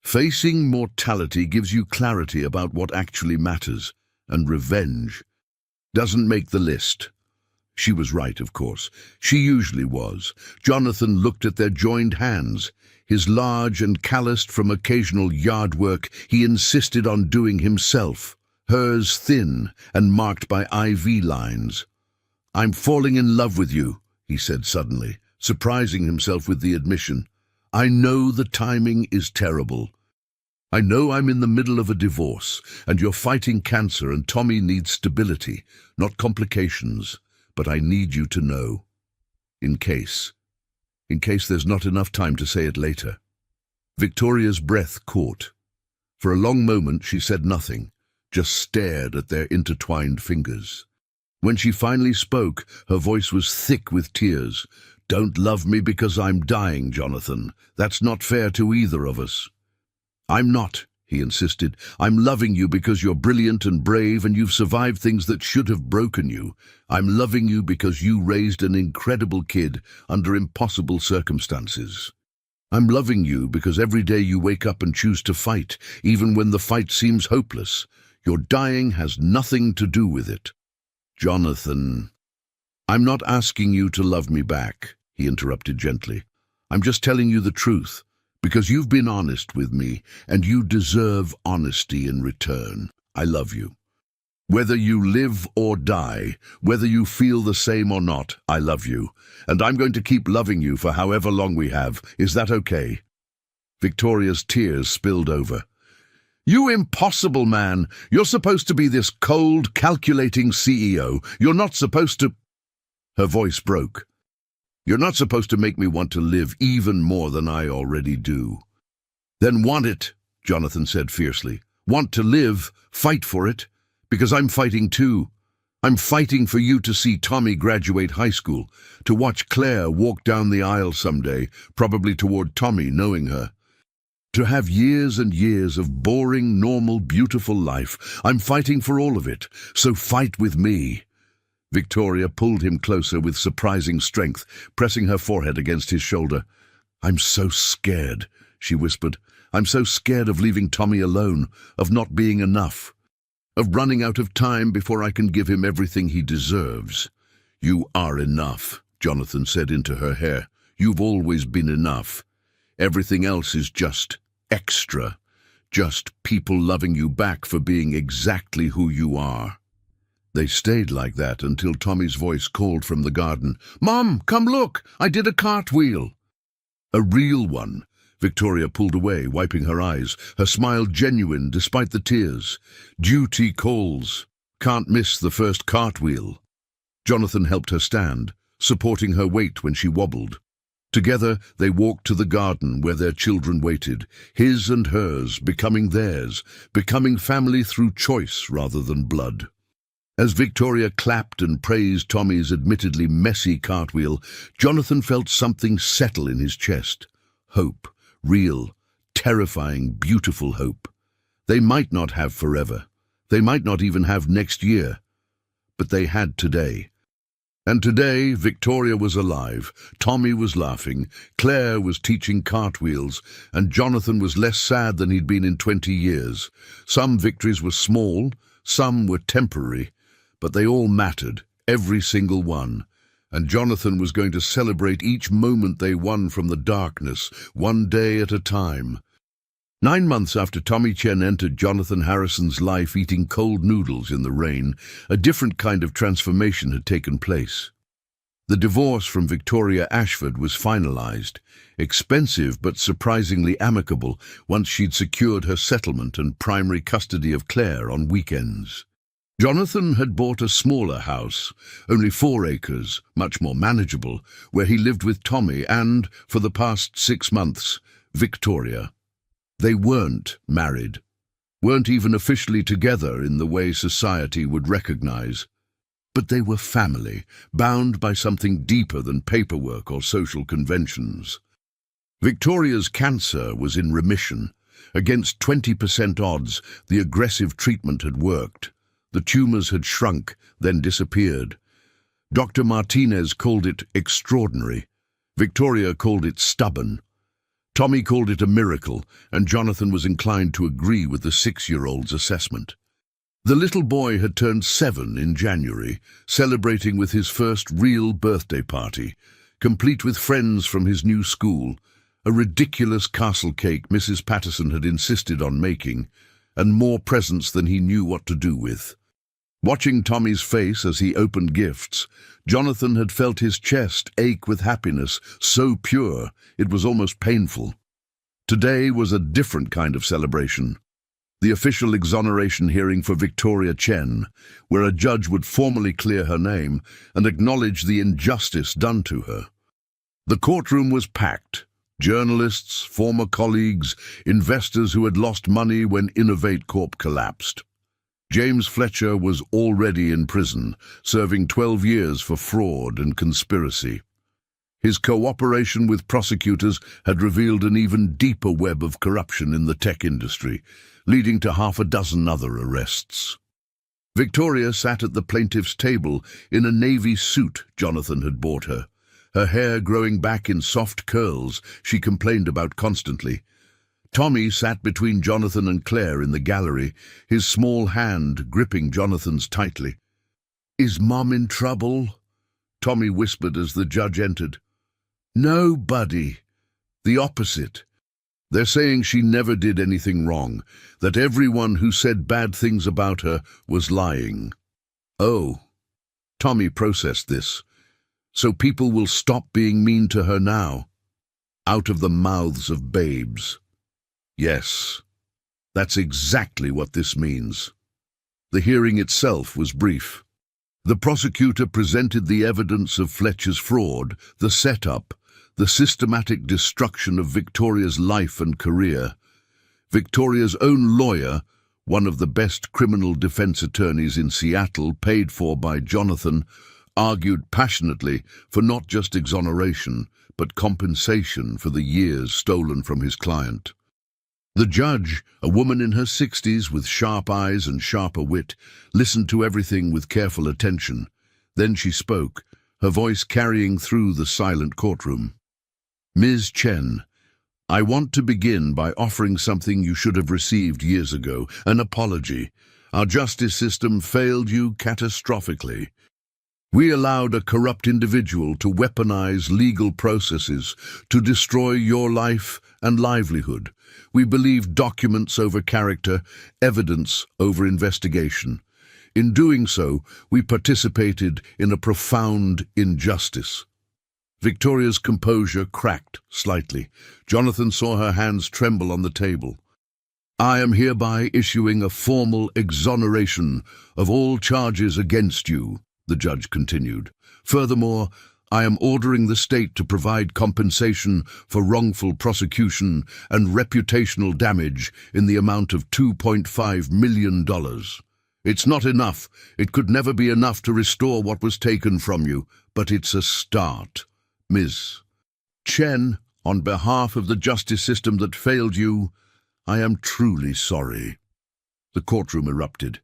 "Facing mortality gives you clarity about what actually matters, and revenge doesn't make the list." She was right, of course. She usually was. Jonathan looked at their joined hands. His large and calloused from occasional yard work, he insisted on doing himself. Hers thin and marked by IV lines. "I'm falling in love with you," he said suddenly, surprising himself with the admission. "I know the timing is terrible. I know I'm in the middle of a divorce, and you're fighting cancer, and Tommy needs stability, not complications. But I need you to know. In case there's not enough time to say it later." Victoria's breath caught. For a long moment she said nothing, just stared at their intertwined fingers. When she finally spoke, her voice was thick with tears. "Don't love me because I'm dying, Jonathan. That's not fair to either of us." "I'm not," he insisted. "I'm loving you because you're brilliant and brave and you've survived things that should have broken you. I'm loving you because you raised an incredible kid under impossible circumstances. I'm loving you because every day you wake up and choose to fight, even when the fight seems hopeless. Your dying has nothing to do with it." "Jonathan, I'm not asking you to love me back," he interrupted gently. "I'm just telling you the truth. Because you've been honest with me, and you deserve honesty in return. I love you. Whether you live or die, whether you feel the same or not, I love you. And I'm going to keep loving you for however long we have. Is that okay?" Victoria's tears spilled over. "You impossible man! You're supposed to be this cold, calculating CEO. You're not supposed to—" Her voice broke. "You're not supposed to make me want to live even more than I already do." "Then want it," Jonathan said fiercely. "Want to live, fight for it, because I'm fighting too. I'm fighting for you to see Tommy graduate high school, to watch Claire walk down the aisle someday, probably toward Tommy knowing her. To have years and years of boring, normal, beautiful life. I'm fighting for all of it, so fight with me." Victoria pulled him closer with surprising strength, pressing her forehead against his shoulder. "I'm so scared," she whispered. "I'm so scared of leaving Tommy alone, of not being enough, of running out of time before I can give him everything he deserves." "You are enough," Jonathan said into her hair. "You've always been enough. Everything else is just extra, just people loving you back for being exactly who you are." They stayed like that until Tommy's voice called from the garden. "Mom, come look! I did a cartwheel!" "A real one." Victoria pulled away, wiping her eyes, her smile genuine despite the tears. "Duty calls. Can't miss the first cartwheel." Jonathan helped her stand, supporting her weight when she wobbled. Together they walked to the garden where their children waited, his and hers, becoming theirs, becoming family through choice rather than blood. As Victoria clapped and praised Tommy's admittedly messy cartwheel, Jonathan felt something settle in his chest. Hope. Real, terrifying, beautiful hope. They might not have forever. They might not even have next year. But they had today. And today, Victoria was alive, Tommy was laughing, Claire was teaching cartwheels, and Jonathan was less sad than he'd been in 20 years. Some victories were small, some were temporary, but they all mattered, every single one. and Jonathan was going to celebrate each moment they won from the darkness, one day at a time. 9 months after Tommy Chen entered Jonathan Harrison's life eating cold noodles in the rain, a different kind of transformation had taken place. The divorce from Victoria Ashford was finalized, expensive but surprisingly amicable once she'd secured her settlement and primary custody of Claire on weekends. Jonathan had bought a smaller house, only 4 acres, much more manageable, where he lived with Tommy and, for the past 6 months, Victoria. They weren't married, weren't even officially together in the way society would recognize. But they were family, bound by something deeper than paperwork or social conventions. Victoria's cancer was in remission. Against 20% odds, the aggressive treatment had worked. The tumors had shrunk, then disappeared. Dr. Martinez called it extraordinary. Victoria called it stubborn. Tommy called it a miracle, and Jonathan was inclined to agree with the 6-year-old's assessment. The little boy had turned 7 in January, celebrating with his first real birthday party, complete with friends from his new school, a ridiculous castle cake Mrs. Patterson had insisted on making, and more presents than he knew what to do with. Watching Tommy's face as he opened gifts, Jonathan had felt his chest ache with happiness, so pure it was almost painful. Today was a different kind of celebration. The official exoneration hearing for Victoria Chen, where a judge would formally clear her name and acknowledge the injustice done to her. The courtroom was packed. Journalists, former colleagues, investors who had lost money when Innovate Corp collapsed. James Fletcher was already in prison, serving 12 years for fraud and conspiracy. His cooperation with prosecutors had revealed an even deeper web of corruption in the tech industry, leading to half a dozen other arrests. Victoria sat at the plaintiff's table in a navy suit Jonathan had bought her, her hair growing back in soft curls she complained about constantly. Tommy sat between Jonathan and Claire in the gallery, his small hand gripping Jonathan's tightly. "Is Mom in trouble?" Tommy whispered as the judge entered. "No, buddy. The opposite. They're saying she never did anything wrong, that everyone who said bad things about her was lying." Oh. Tommy processed this. So people will stop being mean to her now. Out of the mouths of babes. Yes, that's exactly what this means. The hearing itself was brief. The prosecutor presented the evidence of Fletcher's fraud, the setup, the systematic destruction of Victoria's life and career. Victoria's own lawyer, one of the best criminal defense attorneys in Seattle, paid for by Jonathan, argued passionately for not just exoneration, but compensation for the years stolen from his client. The judge, a woman in her 60s with sharp eyes and sharper wit, listened to everything with careful attention. Then she spoke, her voice carrying through the silent courtroom. "Ms. Chen, I want to begin by offering something you should have received years ago, an apology. Our justice system failed you catastrophically. We allowed a corrupt individual to weaponize legal processes to destroy your life and livelihood. We believed documents over character, evidence over investigation. In doing so, we participated in a profound injustice." Victoria's composure cracked slightly. Jonathan saw her hands tremble on the table. "I am hereby issuing a formal exoneration of all charges against you," the judge continued. "Furthermore, I am ordering the state to provide compensation for wrongful prosecution and reputational damage in the amount of $2.5 million. It's not enough. It could never be enough to restore what was taken from you, but it's a start. Ms. Chen, on behalf of the justice system that failed you, I am truly sorry." The courtroom erupted.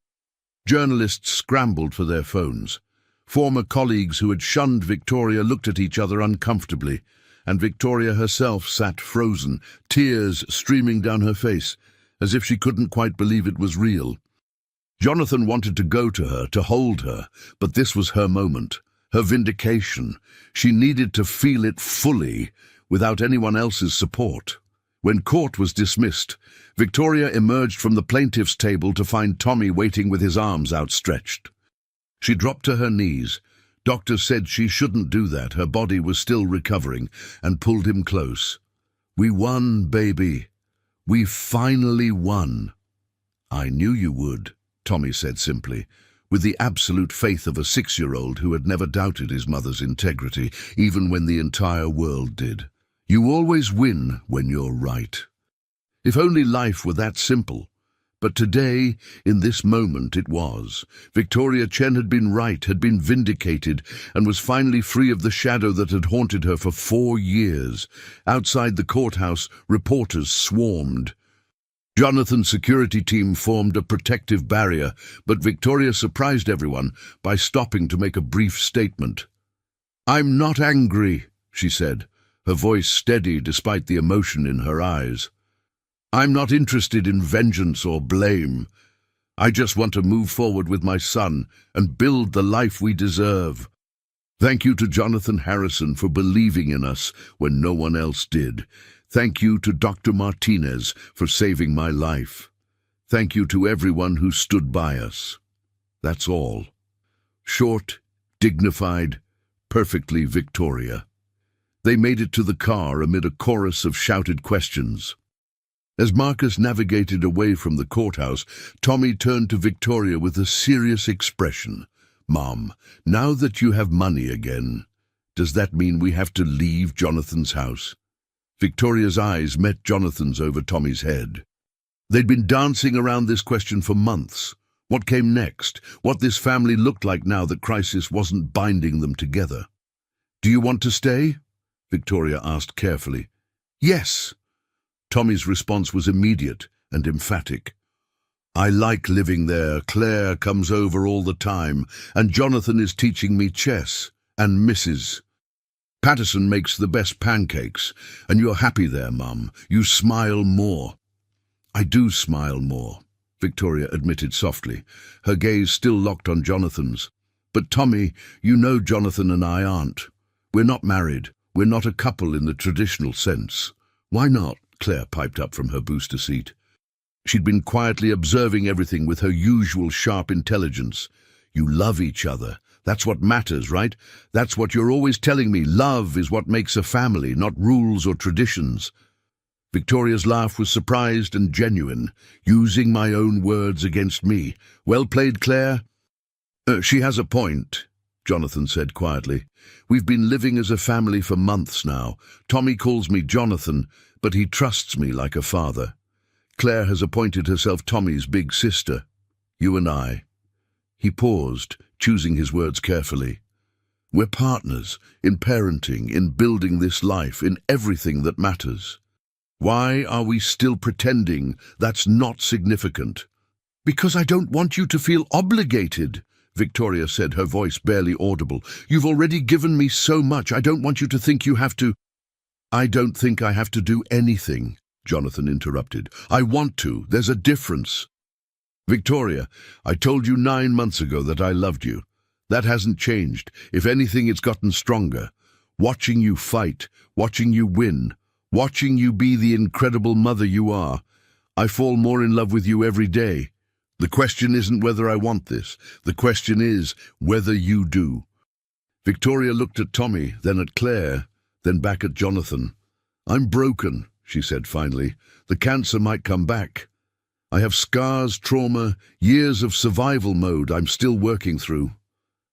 Journalists scrambled for their phones. Former colleagues who had shunned Victoria looked at each other uncomfortably, and Victoria herself sat frozen, tears streaming down her face, as if she couldn't quite believe it was real. Jonathan wanted to go to her, to hold her, but this was her moment. her vindication. She needed to feel it fully, without anyone else's support. When court was dismissed, Victoria emerged from the plaintiff's table to find Tommy waiting with his arms outstretched. She dropped to her knees. Doctors said she shouldn't do that, her body was still recovering, and pulled him close. "We won, baby. We finally won." "I knew you would," Tommy said simply, with the absolute faith of a 6-year-old who had never doubted his mother's integrity, even when the entire world did. "You always win when you're right." If only life were that simple. But today, in this moment, it was. Victoria Chen had been right, had been vindicated, and was finally free of the shadow that had haunted her for 4 years. Outside the courthouse, reporters swarmed. Jonathan's security team formed a protective barrier, but Victoria surprised everyone by stopping to make a brief statement. "I'm not angry," she said, her voice steady despite the emotion in her eyes. "I'm not interested in vengeance or blame. I just want to move forward with my son and build the life we deserve. Thank you to Jonathan Harrison for believing in us when no one else did. Thank you to Dr. Martinez for saving my life. Thank you to everyone who stood by us." That's all. Short, dignified, perfectly Victoria. They made it to the car amid a chorus of shouted questions. As Marcus navigated away from the courthouse, Tommy turned to Victoria with a serious expression. "Mom, now that you have money again, does that mean we have to leave Jonathan's house?" Victoria's eyes met Jonathan's over Tommy's head. They'd been dancing around this question for months. What came next? What this family looked like now that crisis wasn't binding them together. "Do you want to stay?" Victoria asked carefully. "Yes." Tommy's response was immediate and emphatic. "I like living there. Claire comes over all the time, and Jonathan is teaching me chess, and Mrs. Patterson makes the best pancakes, and you're happy there, Mum. You smile more." "I do smile more," Victoria admitted softly, her gaze still locked on Jonathan's. "But Tommy, you know Jonathan and I aren't. We're not married. We're not a couple in the traditional sense." "Why not?" Claire piped up from her booster seat. She'd been quietly observing everything with her usual sharp intelligence. "You love each other. That's what matters, right? That's what you're always telling me. Love is what makes a family, not rules or traditions." Victoria's laugh was surprised and genuine, using my own words against me. "Well played, Claire." She has a point," Jonathan said quietly. "We've been living as a family for months now. Tommy calls me Jonathan, but he trusts me like a father. Claire has appointed herself Tommy's big sister. You and I." He paused, choosing his words carefully. "We're partners, in parenting, in building this life, in everything that matters. Why are we still pretending that's not significant?" "Because I don't want you to feel obligated," Victoria said, her voice barely audible. "You've already given me so much. I don't want you to think you have to—" "I don't think I have to do anything," Jonathan interrupted. "I want to. There's a difference." "Victoria, I told you 9 months ago that I loved you. That hasn't changed. If anything, it's gotten stronger. Watching you fight, watching you win, watching you be the incredible mother you are, I fall more in love with you every day. The question isn't whether I want this. The question is whether you do." Victoria looked at Tommy, then at Claire, then back at Jonathan. "I'm broken," she said finally. "The cancer might come back. I have scars, trauma, years of survival mode I'm still working through.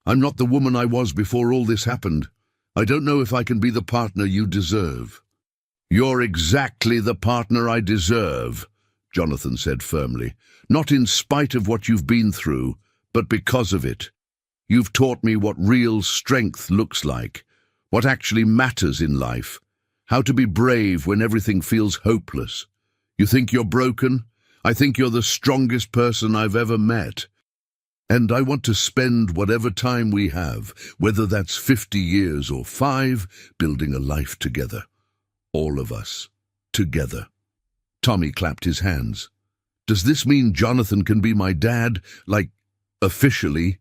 I'm not the woman I was before all this happened. I don't know if I can be the partner you deserve." "You're exactly the partner I deserve," Jonathan said firmly. "Not in spite of what you've been through, but because of it. You've taught me what real strength looks like, what actually matters in life, how to be brave when everything feels hopeless. You think you're broken? I think you're the strongest person I've ever met. And I want to spend whatever time we have, whether that's 50 years or 5, building a life together. All of us. Together." Tommy clapped his hands. "Does this mean Jonathan can be my dad, like, officially?"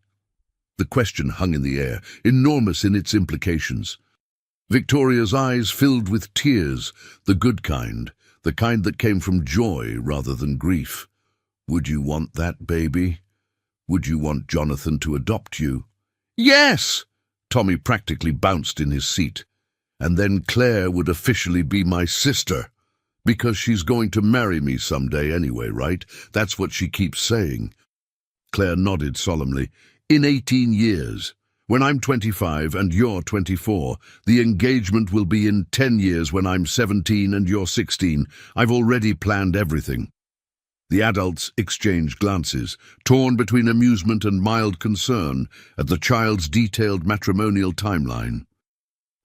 The question hung in the air, enormous in its implications. Victoria's eyes filled with tears, the good kind, the kind that came from joy rather than grief. Would you want that baby? Would you want Jonathan to adopt you? Yes! Tommy practically bounced in his seat. And then Claire would officially be my sister. Because she's going to marry me someday anyway, right? That's what she keeps saying. Claire nodded solemnly. In 18 years. When I'm 25 and you're 24, the engagement will be in 10 years when I'm 17 and you're 16. I've already planned everything. The adults exchanged glances, torn between amusement and mild concern at the child's detailed matrimonial timeline.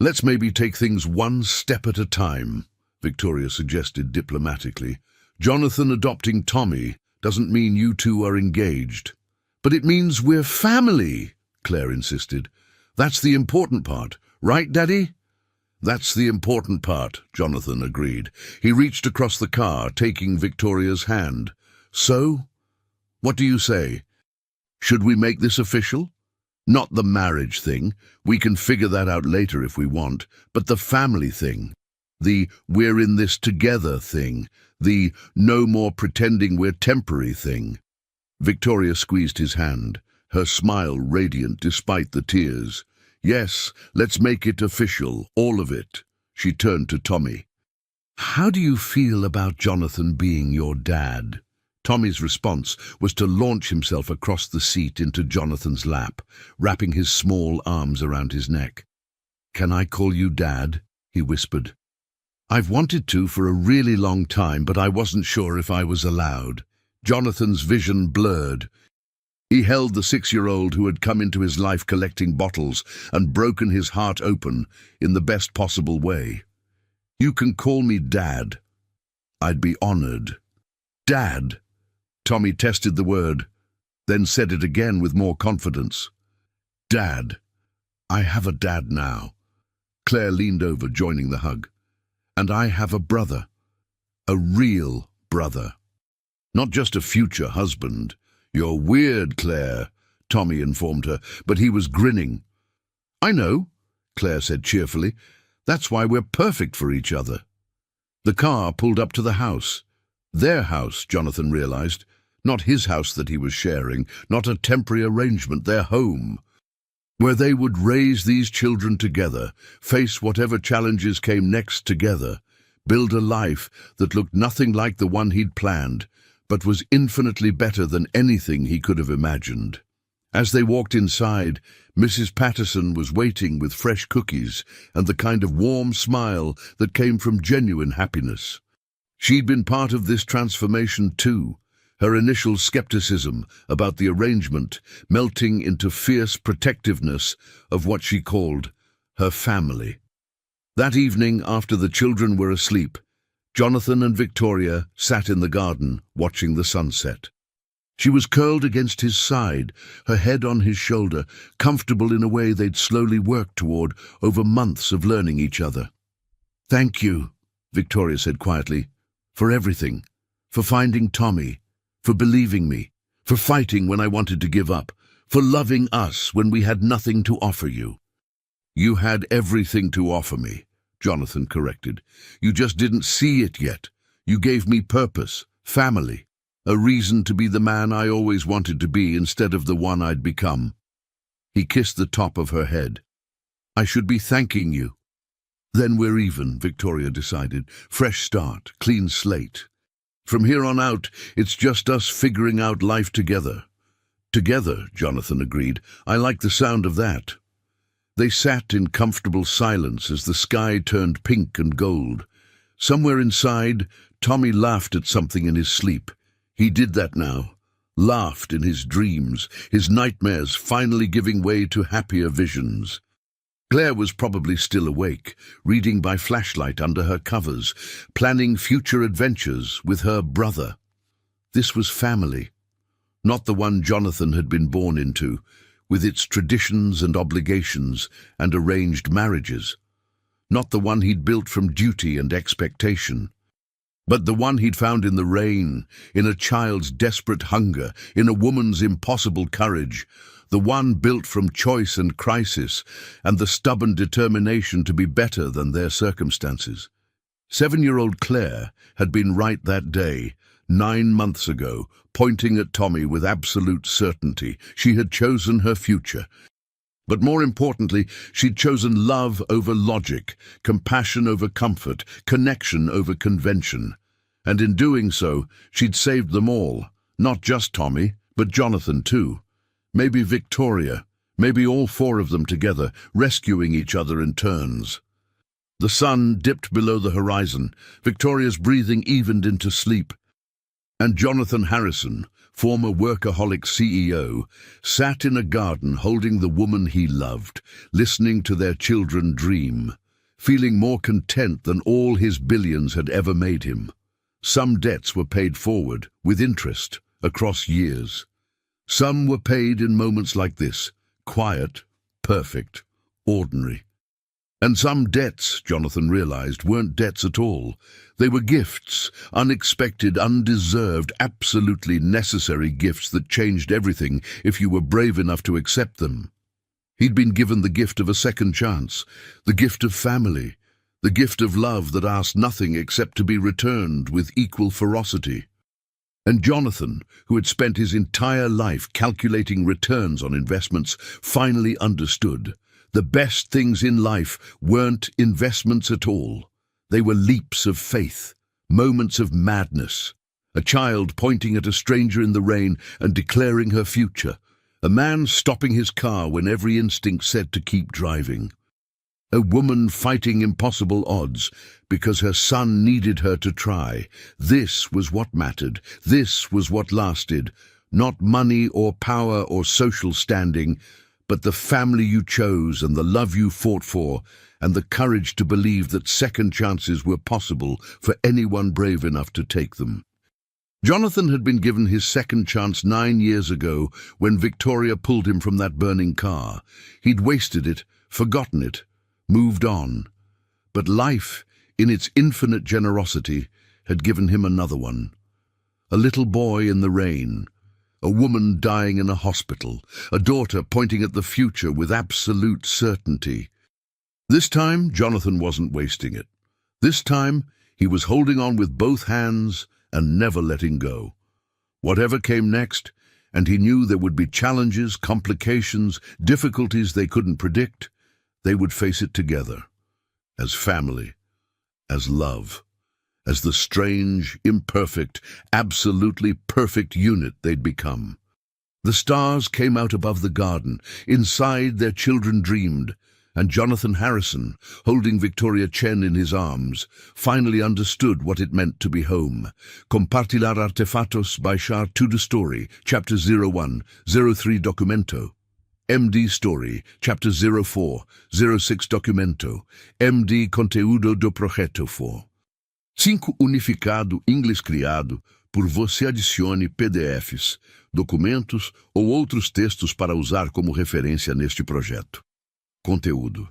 Let's maybe take things one step at a time, Victoria suggested diplomatically. Jonathan adopting Tommy doesn't mean you two are engaged. But it means we're family, Claire insisted. That's the important part, right, Daddy? That's the important part, Jonathan agreed. He reached across the car, taking Victoria's hand. So, what do you say? Should we make this official? Not the marriage thing. We can figure that out later if we want. But the family thing. The we're in this together thing. The no more pretending we're temporary thing. Victoria squeezed his hand, her smile radiant despite the tears. Yes, let's make it official, all of it. She turned to Tommy. How do you feel about Jonathan being your dad? Tommy's response was to launch himself across the seat into Jonathan's lap, wrapping his small arms around his neck. Can I call you Dad? He whispered. I've wanted to for a really long time, but I wasn't sure if I was allowed. Jonathan's vision blurred. He held the 6-year-old who had come into his life collecting bottles and broken his heart open in the best possible way. You can call me Dad. I'd be honored. Dad. Tommy tested the word, then said it again with more confidence. Dad. I have a dad now. Claire leaned over, joining the hug. And I have a brother. A real brother. Not just a future husband. You're weird, Claire, Tommy informed her, but he was grinning. I know, Claire said cheerfully. That's why we're perfect for each other. The car pulled up to the house. Their house, Jonathan realized. Not his house that he was sharing, not a temporary arrangement, their home. Where they would raise these children together, face whatever challenges came next together, build a life that looked nothing like the one he'd planned, but was infinitely better than anything he could have imagined. As they walked inside, Mrs. Patterson was waiting with fresh cookies and the kind of warm smile that came from genuine happiness. She'd been part of this transformation too, her initial skepticism about the arrangement melting into fierce protectiveness of what she called her family. That evening, after the children were asleep, Jonathan and Victoria sat in the garden, watching the sunset. She was curled against his side, her head on his shoulder, comfortable in a way they'd slowly worked toward over months of learning each other. Thank you, Victoria said quietly, for everything, for finding Tommy, for believing me, for fighting when I wanted to give up, for loving us when we had nothing to offer you. You had everything to offer me, Jonathan corrected. You just didn't see it yet. You gave me purpose, family, a reason to be the man I always wanted to be instead of the one I'd become. He kissed the top of her head. I should be thanking you. Then we're even, Victoria decided. Fresh start, clean slate. From here on out, it's just us figuring out life together. Together, Jonathan agreed. I like the sound of that. They sat in comfortable silence as the sky turned pink and gold. Somewhere inside, Tommy laughed at something in his sleep. He did that now. Laughed in his dreams, his nightmares finally giving way to happier visions. Claire was probably still awake, reading by flashlight under her covers, planning future adventures with her brother. This was family, not the one Jonathan had been born into, with its traditions and obligations and arranged marriages. Not the one he'd built from duty and expectation. But the one he'd found in the rain, in a child's desperate hunger, in a woman's impossible courage, the one built from choice and crisis, and the stubborn determination to be better than their circumstances. 7-year-old Claire had been right that day, 9 months ago, pointing at Tommy with absolute certainty. She had chosen her future. But more importantly, she'd chosen love over logic, compassion over comfort, connection over convention. And in doing so, she'd saved them all, not just Tommy, but Jonathan too. Maybe Victoria, maybe all 4 of them together, rescuing each other in turns. The sun dipped below the horizon, Victoria's breathing evened into sleep, and Jonathan Harrison, former workaholic CEO, sat in a garden holding the woman he loved, listening to their children dream, feeling more content than all his billions had ever made him. Some debts were paid forward, with interest, across years. Some were paid in moments like this, quiet, perfect, ordinary. And some debts, Jonathan realized, weren't debts at all. They were gifts, unexpected, undeserved, absolutely necessary gifts that changed everything if you were brave enough to accept them. He'd been given the gift of a second chance, the gift of family, the gift of love that asked nothing except to be returned with equal ferocity. And Jonathan, who had spent his entire life calculating returns on investments, finally understood. The best things in life weren't investments at all. They were leaps of faith, moments of madness. A child pointing at a stranger in the rain and declaring her future. A man stopping his car when every instinct said to keep driving. A woman fighting impossible odds because her son needed her to try. This was what mattered. This was what lasted. Not money or power or social standing, but the family you chose and the love you fought for, and the courage to believe that second chances were possible for anyone brave enough to take them. Jonathan had been given his second chance 9 years ago when Victoria pulled him from that burning car. He'd wasted it, forgotten it, moved on. But life, in its infinite generosity, had given him another one. A little boy in the rain, a woman dying in a hospital, a daughter pointing at the future with absolute certainty. This time, Jonathan wasn't wasting it. This time, he was holding on with both hands and never letting go. Whatever came next, and he knew there would be challenges, complications, difficulties they couldn't predict, they would face it together, as family, as love, as the strange, imperfect, absolutely perfect unit they'd become. The stars came out above the garden. Inside, their children dreamed, and Jonathan Harrison, holding Victoria Chen in his arms, finally understood what it meant to be home. Compartilhar artefatos baixar tudo story, Chapter 01, 03 Documento. MD Story, Chapter 04, 06 Documento. MD Conteúdo do Projeto 4. 5 Unificado inglês criado por você. Adicione PDFs, documentos ou outros textos para usar como referência neste projeto. Conteúdo.